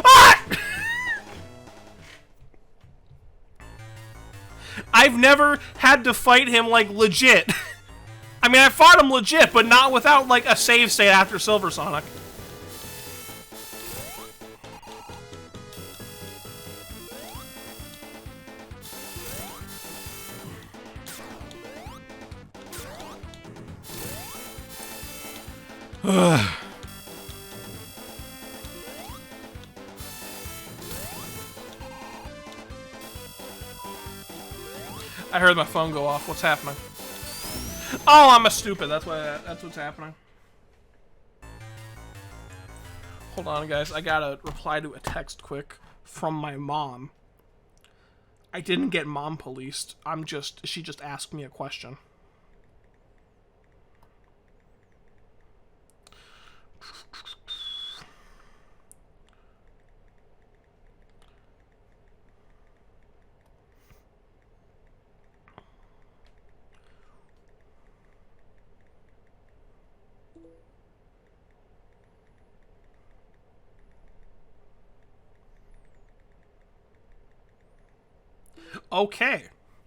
Ah! I've never had to fight him, like, legit. I mean, I fought him legit, but not without, like, a save state after Silver Sonic. I heard my phone go off. What's happening? Oh, I'm a stupid. That's what's happening. Hold on, guys. I gotta reply to a text quick from my mom. I didn't get mom policed. She just asked me a question. Okay,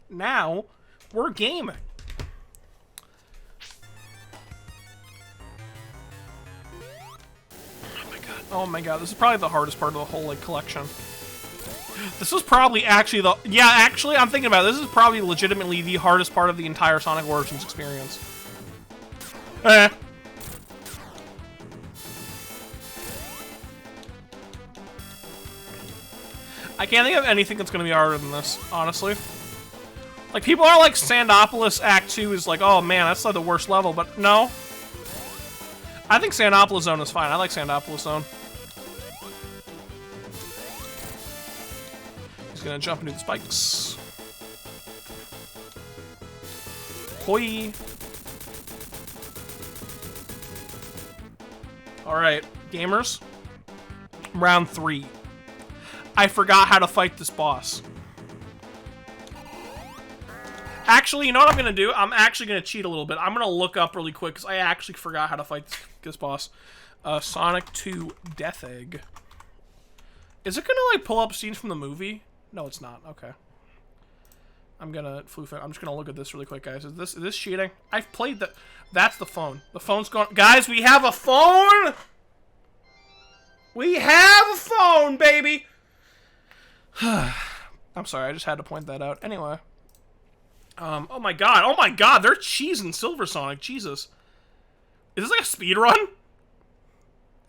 now we're gaming. Oh my god, this is probably the hardest part of the whole, like, collection. This was probably actually actually, I'm thinking about it. This is probably legitimately the hardest part of the entire Sonic Origins experience. Eh. I can't think of anything that's going to be harder than this, honestly. Like, people are like, Sandopolis Act 2 is like, oh man, that's like the worst level, but no. I think Sandopolis Zone is fine. I like Sandopolis Zone. He's going to jump into the spikes. Hoi. Alright, gamers. Round 3. I forgot how to fight this boss. Actually, you know what I'm going to do? I'm actually going to cheat a little bit. I'm going to look up really quick because I actually forgot how to fight this boss. Sonic 2 Death Egg. Is it going to, like, pull up scenes from the movie? No, it's not. Okay. I'm just going to look at this really quick, guys. Is this cheating? I've played the... That's the phone. The phone's gone... Guys, we have a phone! We have a phone, baby! I'm sorry, I just had to point that out. Anyway. Oh my god, they're cheesing Silver Sonic, Jesus. Is this like a speed run?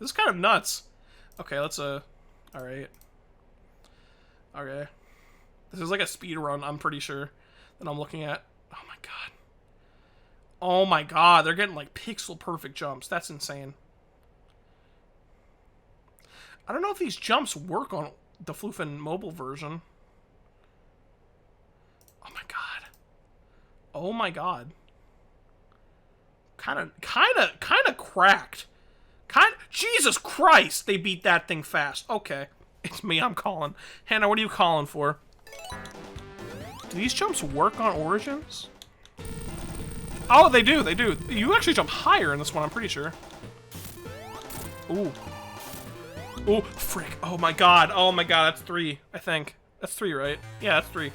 This is kind of nuts. Okay, let's, alright. Okay. This is like a speed run, I'm pretty sure, that I'm looking at. Oh my god. Oh my god, they're getting like pixel perfect jumps. That's insane. I don't know if these jumps work on the Floofin mobile version. Oh my god. Oh my god. Kind of cracked. Jesus Christ, they beat that thing fast. Okay. It's me, I'm calling. Hannah, what are you calling for? Do these jumps work on Origins? Oh, they do, they do. You actually jump higher in this one, I'm pretty sure. Ooh. Oh, frick. Oh my god. Oh my god, that's 3, I think. That's 3, right? Yeah, that's 3.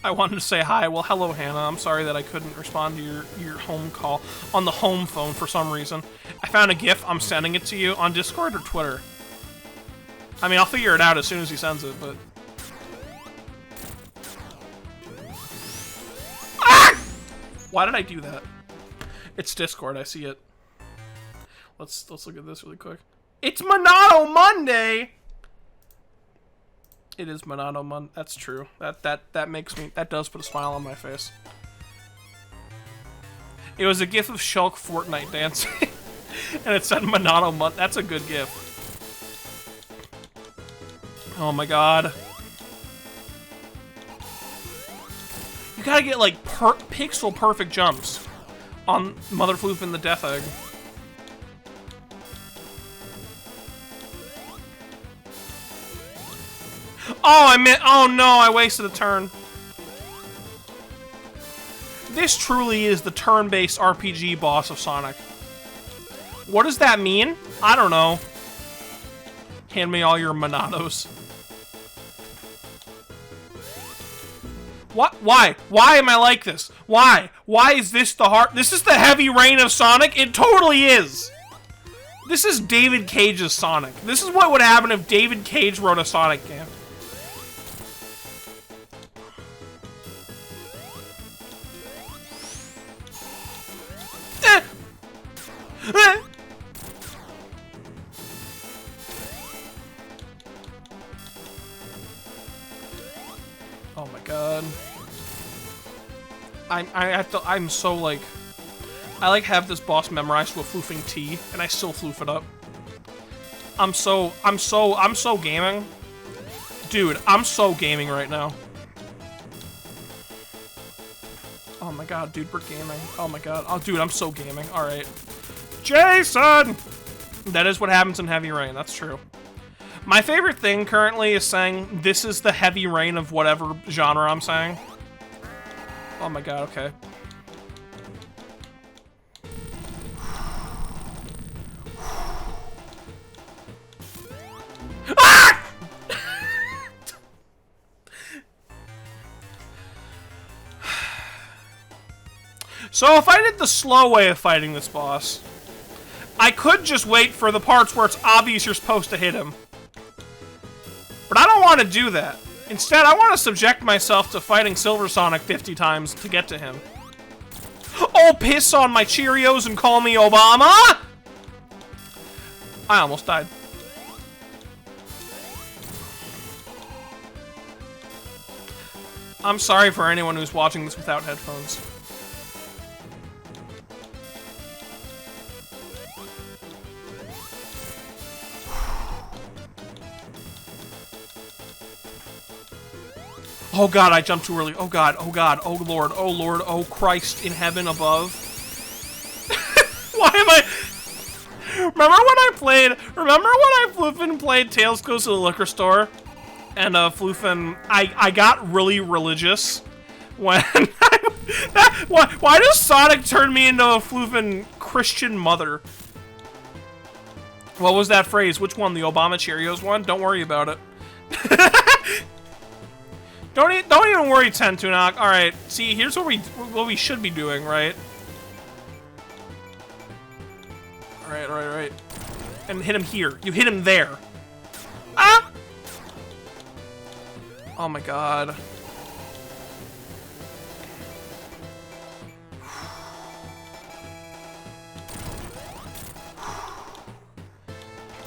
I wanted to say hi. Well, hello, Hannah. I'm sorry that I couldn't respond to your home call on the home phone for some reason. I found a GIF. I'm sending it to you on Discord or Twitter. I mean, I'll figure it out as soon as he sends it, but... Ah! Why did I do that? It's Discord. I see it. Let's look at this really quick. It's Monado Monday! It is Monado Monday. That's true. That makes me... That does put a smile on my face. It was a gif of Shulk Fortnite dancing. And it said Monado Month. That's a good gif. Oh my god. You gotta get, like, pixel perfect jumps on Mother Floof and the Death Egg. Oh no, I wasted a turn. This truly is the turn-based RPG boss of Sonic. What does that mean? I don't know. Hand me all your Monados. What? Why? Why am I like this? Why? Why is this the hard? This is the heavy rain of Sonic? It totally is! This is David Cage's Sonic. This is what would happen if David Cage wrote a Sonic game. Oh my god. I'm so like... I like have this boss memorized to a floofing T, and I still floof it up. I'm so gaming. Dude, I'm so gaming right now. Oh my god, dude, we're gaming. Oh my god. Oh, dude, I'm so gaming. Alright. Jason! That is what happens in Heavy Rain, that's true. My favorite thing currently is saying, this is the heavy rain of whatever genre I'm saying. Oh my god, okay. Ah! So if I did the slow way of fighting this boss, I could just wait for the parts where it's obvious you're supposed to hit him. But I don't want to do that. Instead, I want to subject myself to fighting Silver Sonic 50 times to get to him. Oh, piss on my Cheerios and call me Obama! I almost died. I'm sorry for anyone who's watching this without headphones. Oh god, I jumped too early. Oh god, oh god, oh lord, oh Christ in heaven above. Why am I... Remember when I floofin' played Tails Goes to the Liquor Store? And floofin', I got really religious when why does Sonic turn me into a floofin' Christian mother? What was that phrase? Which one? The Obama Cheerios one? Don't worry about it. Don't even worry, Tentunok. Alright, see, here's what we should be doing, right? Alright. And hit him here. You hit him there. Ah! Oh my god.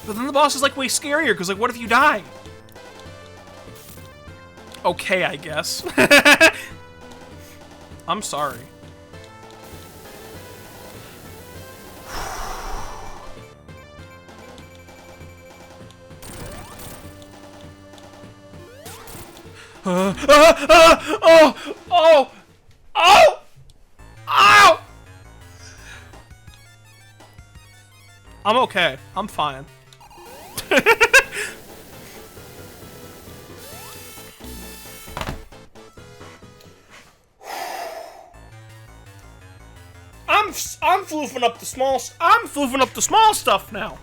But then the boss is like way scarier, because like, what if you die? Okay, I guess. I'm sorry. Ow! I'm okay. I'm fine. I'm floofing up the small. I'm floofing up the small stuff now.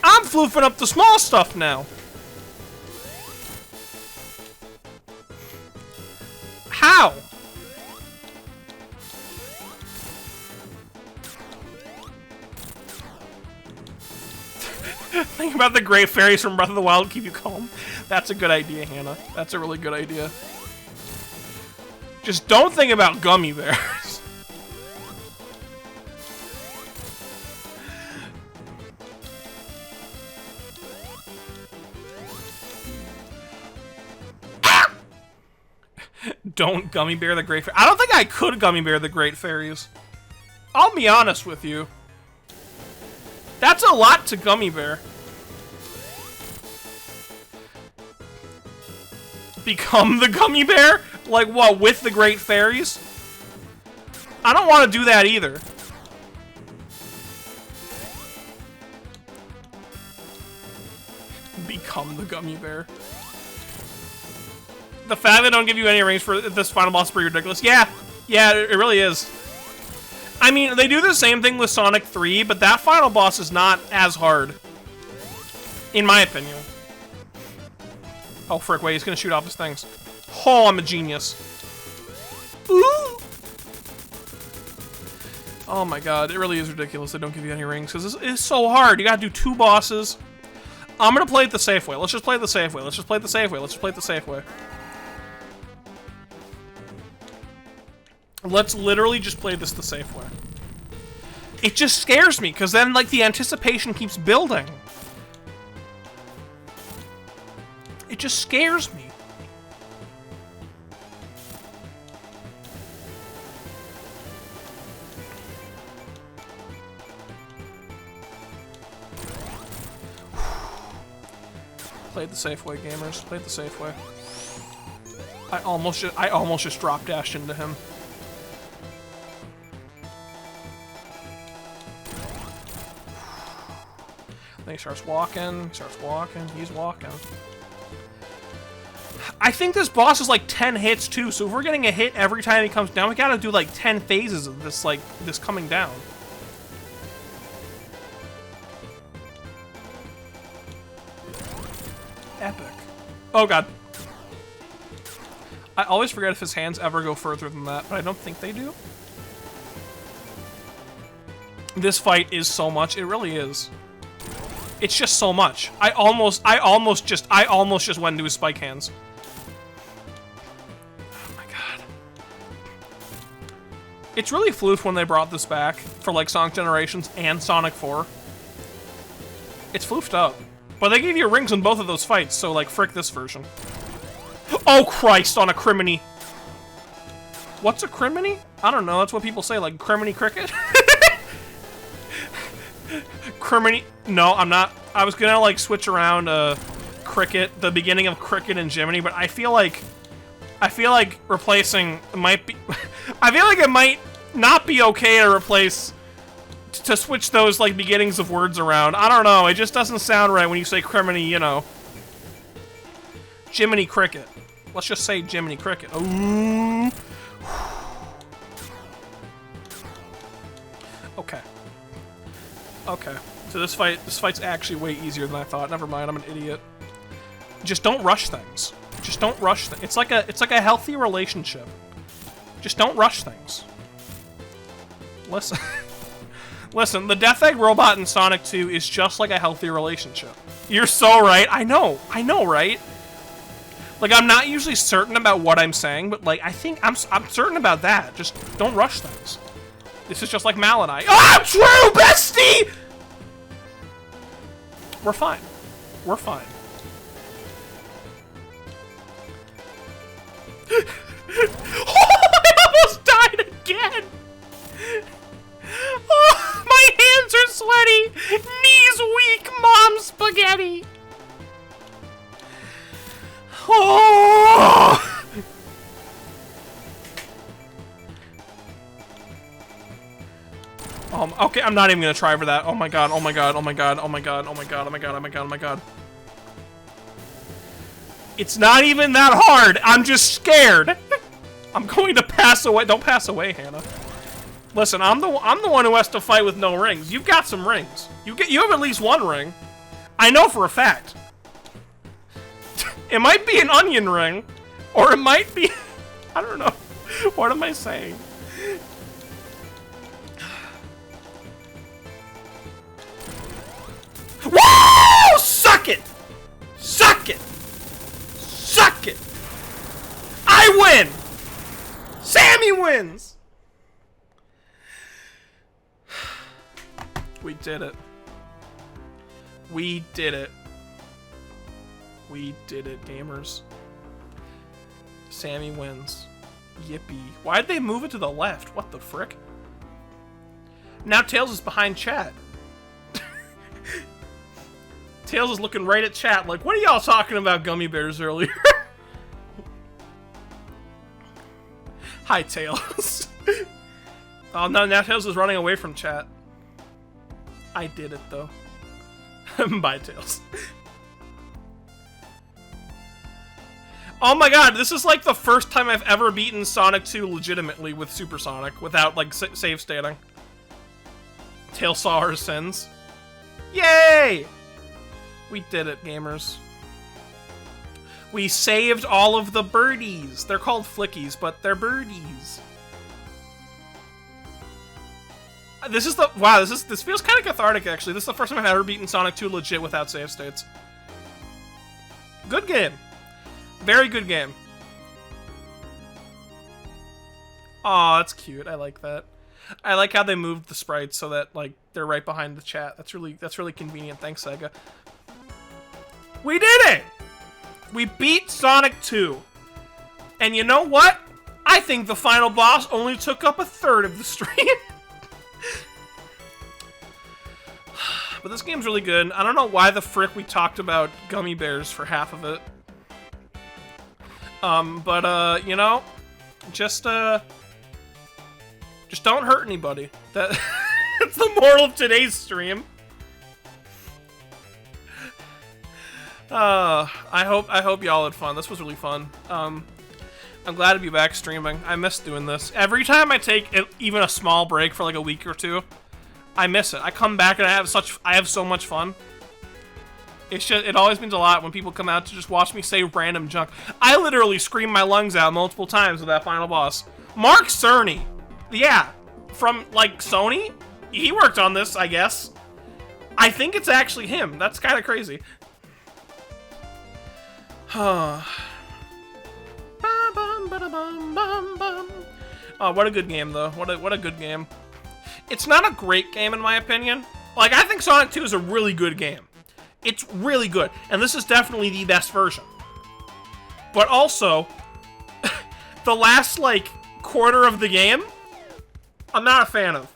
I'm floofing up the small stuff now. How? Think about the great fairies from Breath of the Wild keep you calm. That's a good idea, Hannah. That's a really good idea. Just don't think about gummy bears. Don't Gummy Bear the Great Fairies. I don't think I could Gummy Bear the Great Fairies. I'll be honest with you. That's a lot to Gummy Bear. Become the Gummy Bear? Like what, with the Great Fairies? I don't want to do that either. Become the Gummy Bear. The fact they don't give you any rings for this final boss is pretty ridiculous. Yeah, it really is. I mean, they do the same thing with Sonic 3, but that final boss is not as hard. In my opinion. Oh, frick, wait, he's gonna shoot off his things. Oh, I'm a genius. Ooh! Oh my god, it really is ridiculous they don't give you any rings, because this is so hard. You gotta do 2 bosses. I'm gonna play it the safe way. Let's just play it the safe way. Let's just play it the safe way. Let's just play it the safe way. Let's literally just play this the safe way. It just scares me, because then, like, the anticipation keeps building. It just scares me. Play it the safe way, gamers. Play it the safe way. I almost just drop dashed into him. Then he starts walking, he's walking. I think this boss is like 10 hits too, so if we're getting a hit every time he comes down, we gotta do like 10 phases of this, like, this coming down. Epic. Oh god. I always forget if his hands ever go further than that, but I don't think they do. This fight is so much, it really is. It's just so much. I almost just went into his spike hands. Oh my god. It's really floof when they brought this back for like Sonic Generations and Sonic 4. It's floofed up. But they gave you rings in both of those fights, so like frick this version. Oh Christ, on a Criminy. What's a Criminy? I don't know, that's what people say, like Criminy Cricket? Criminy. No, I'm not. I was gonna like switch around Cricket, the beginning of Cricket and Jiminy, but I feel like replacing might be I feel like it might not be okay to replace to switch those like beginnings of words around. I don't know, it just doesn't sound right when you say Criminy, you know. Jiminy Cricket. Let's just say Jiminy Cricket. Ooh. Okay. Okay. So this fight's actually way easier than I thought. Never mind, I'm an idiot. Just don't rush things. Just don't rush things. It's like a healthy relationship. Just don't rush things. Listen. Listen, the Death Egg robot in Sonic 2 is just like a healthy relationship. You're so right. I know, right? Like, I'm not usually certain about what I'm saying, but like, I think I'm certain about that. Just don't rush things. This is just like Mal and I. Oh, true, bestie! We're fine. We're fine. Oh, I almost died again! Oh, my hands are sweaty! Knees weak, mom spaghetti! Oh! Okay, I'm not even gonna try for that. Oh my god, oh my god, oh my god, oh my god, oh my god, oh my god, oh my god, oh my god. It's not even that hard! I'm just scared! I'm going to pass away. Don't pass away, Hannah. Listen, I'm the one who has to fight with no rings. You've got some rings. You have at least one ring. I know for a fact. It might be an onion ring, or it might be... I don't know. What am I saying? Woo! Suck it! Suck it! Suck it! I win! Sammy wins! We did it. We did it. We did it, gamers. Sammy wins. Yippee. Why'd they move it to the left? What the frick? Now Tails is behind chat. Tails is looking right at chat like, what are y'all talking about gummy bears earlier? Hi, Tails. Oh no, now Tails is running away from chat. I did it though. Bye, Tails. Oh my god, this is like the first time I've ever beaten Sonic 2 legitimately with Super Sonic, without like save stating. Tails saw her sins. Yay! We did it, gamers. We saved all of the birdies. They're called flickies, but they're birdies. This is the wow. This feels kind of cathartic, actually. This is the first time I've ever beaten Sonic 2 legit without save states. Good game. Very good game. Aw, that's cute. I like that. I like how they moved the sprites so that like they're right behind the chat. That's really convenient. Thanks, Sega. We did it! We beat Sonic 2. And you know what? I think the final boss only took up a third of the stream. But this game's really good. I don't know why the frick we talked about gummy bears for half of it. You know, just don't hurt anybody. That's the moral of today's stream. I hope y'all had fun. This was really fun. I'm glad to be back streaming. I miss doing this. Every time I take even a small break for like a week or two, I miss it. I come back and I have so much fun. It always means a lot when people come out to just watch me say random junk. I literally screamed my lungs out multiple times with that final boss. Mark Cerny. Yeah, from like Sony? He worked on this, I guess. I think it's actually him. That's kind of crazy. Oh, what a good game, though. What a good game. It's not a great game, in my opinion. Like, I think Sonic 2 is a really good game. It's really good, and this is definitely the best version. But also, the last, like, quarter of the game, I'm not a fan of.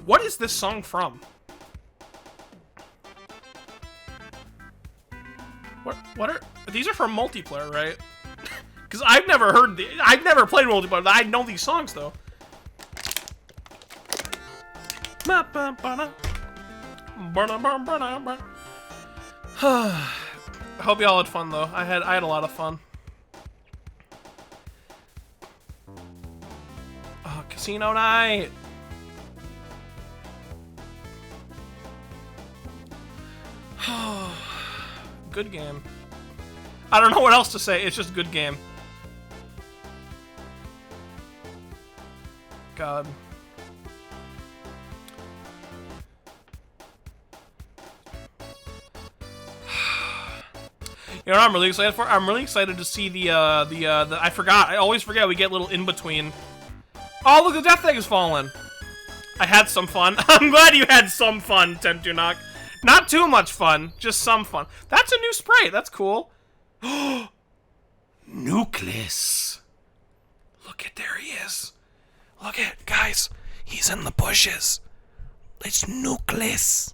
What is this song from? What are these? Are from multiplayer, right? Because I've never played multiplayer. I know these songs though. I hope y'all had fun though. I had a lot of fun. Oh, casino night. Good game. I don't know what else to say. It's just good game. God. You know what I'm really excited for? I'm really excited to see the I forgot. I always forget we get little in between. Oh, look, the death egg is fallen. I had some fun. I'm glad you had some fun, Tentunok. Not too much fun, just some fun. That's a new sprite. That's cool. Nucleus. Look at, there he is. Look at, guys. He's in the bushes. It's Nucleus.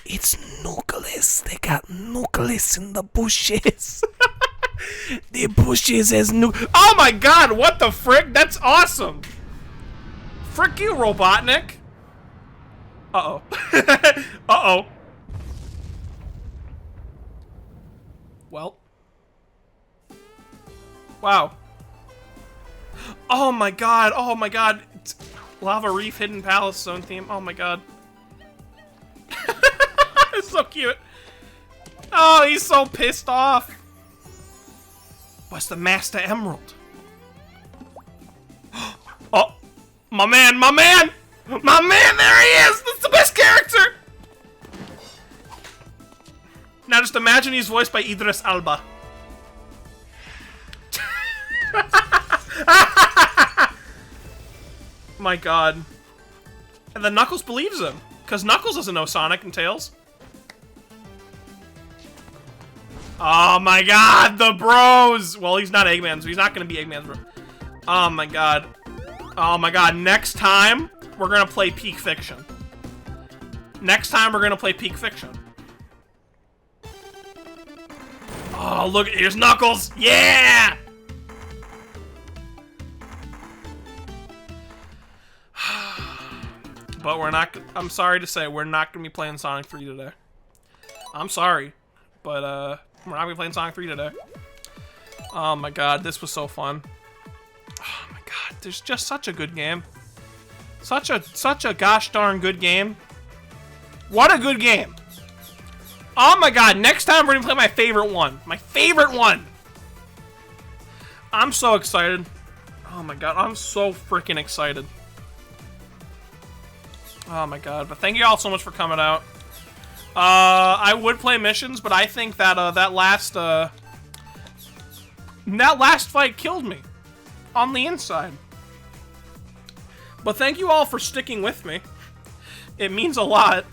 It's Nucleus. They got Nucleus in the bushes. The bushes is Oh my god, what the frick? That's awesome. Frick you, Robotnik. Uh-oh. Uh-oh. Well. Wow. Oh my god. Oh my god. It's Lava Reef Hidden Palace Zone theme. Oh my god. It's so cute. Oh, he's so pissed off. What's the Master Emerald? Oh, my man, my man! My man, there he is! That's the best character! Now just imagine he's voiced by Idris Elba. My god. And then Knuckles believes him. Because Knuckles doesn't know Sonic and Tails. Oh my god, the bros! Well, he's not Eggman, so he's not gonna be Eggman's bro. Oh my god. Oh my god, next time, we're gonna play Peak Fiction. Next time, we're gonna play Peak Fiction. Oh, look, here's Knuckles! Yeah! But we're not, I'm sorry to say, we're not gonna be playing Sonic 3 today. I'm sorry, but, we're not gonna be playing Sonic 3 today. Oh my god, this was so fun. Oh my god, there's just such a good game. Such a gosh darn good game. What a good game. Oh my god, next time we're gonna play my favorite one. My favorite one! I'm so excited. Oh my god, I'm so freaking excited. Oh my god, but thank you all so much for coming out. I would play missions, but I think that, that last fight killed me. On the inside. But thank you all for sticking with me. It means a lot.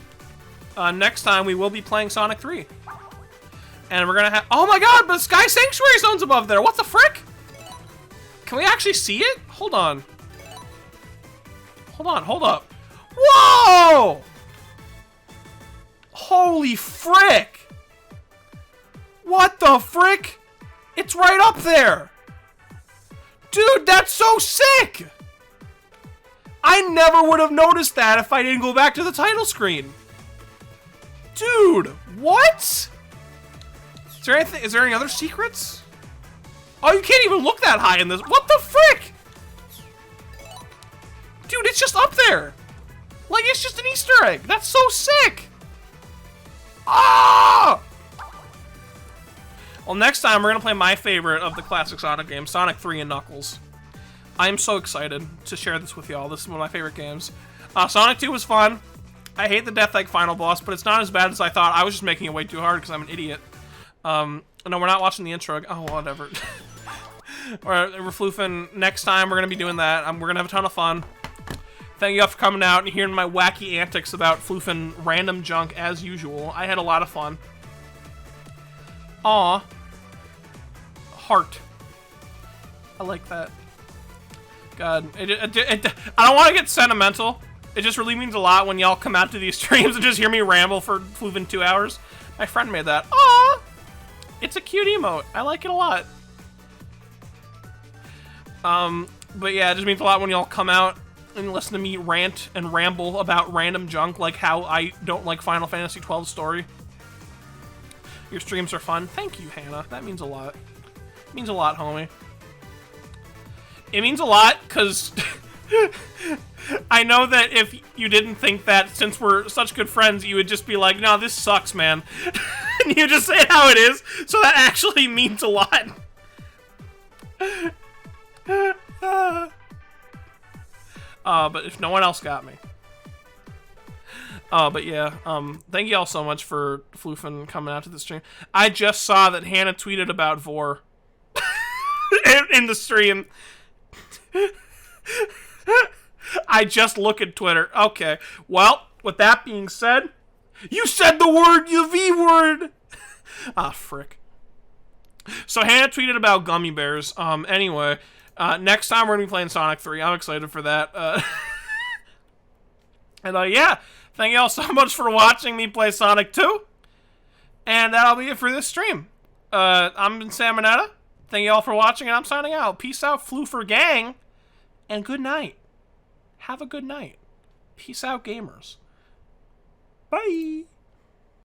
Next time we will be playing Sonic 3. And we're gonna have- oh my god, but Sky Sanctuary Zone's above there! What the frick? Can we actually see it? Hold on. Hold on, hold up. Whoa! Holy frick! What the frick? It's right up there! Dude, that's so sick! I never would have noticed that if I didn't go back to the title screen. Dude, what? Is there anything? Is there any other secrets? Oh, you can't even look that high in this. What the frick? Dude, it's just up there. Like, it's just an Easter egg. That's so sick. Ah! Well, next time we're gonna play my favorite of the classic Sonic games, Sonic 3 and Knuckles. I am so excited to share this with y'all. This is one of my favorite games. Sonic 2 was fun. I hate the Death Egg final boss, but it's not as bad as I thought. I was just making it way too hard because I'm an idiot. No, we're not watching the intro. Oh, whatever. We're floofing. Next time, we're going to be doing that. We're going to have a ton of fun. Thank you all for coming out and hearing my wacky antics about floofing random junk as usual. I had a lot of fun. Aw. Heart. I like that. God. I don't want to get sentimental. It just really means a lot when y'all come out to these streams and just hear me ramble for floofing 2 hours. My friend made that. Aw! It's a cute emote. I like it a lot. But yeah, it just means a lot when y'all come out and listen to me rant and ramble about random junk, like how I don't like Final Fantasy XII's story. Your streams are fun. Thank you, Hannah. That means a lot. It means a lot, homie. It means a lot, because I know that if you didn't think that, since we're such good friends, you would just be like, no, this sucks, man. And you just say it how it is, so that actually means a lot. But if no one else got me. But yeah, thank you all so much for floofing coming out to the stream. I just saw that Hannah tweeted about Vor in the stream. I just look at Twitter. Okay, well, with that being said, you said the word, the V word! Ah, frick. So Hannah tweeted about gummy bears. Anyway, next time we're gonna be playing Sonic 3. I'm excited for that. And yeah, thank you all so much for watching me play Sonic 2. And that'll be it for this stream. I'm Samyarinpa. Thank you all for watching, and I'm signing out. Peace out, Floofer gang, and good night. Have a good night. Peace out, gamers. Bye.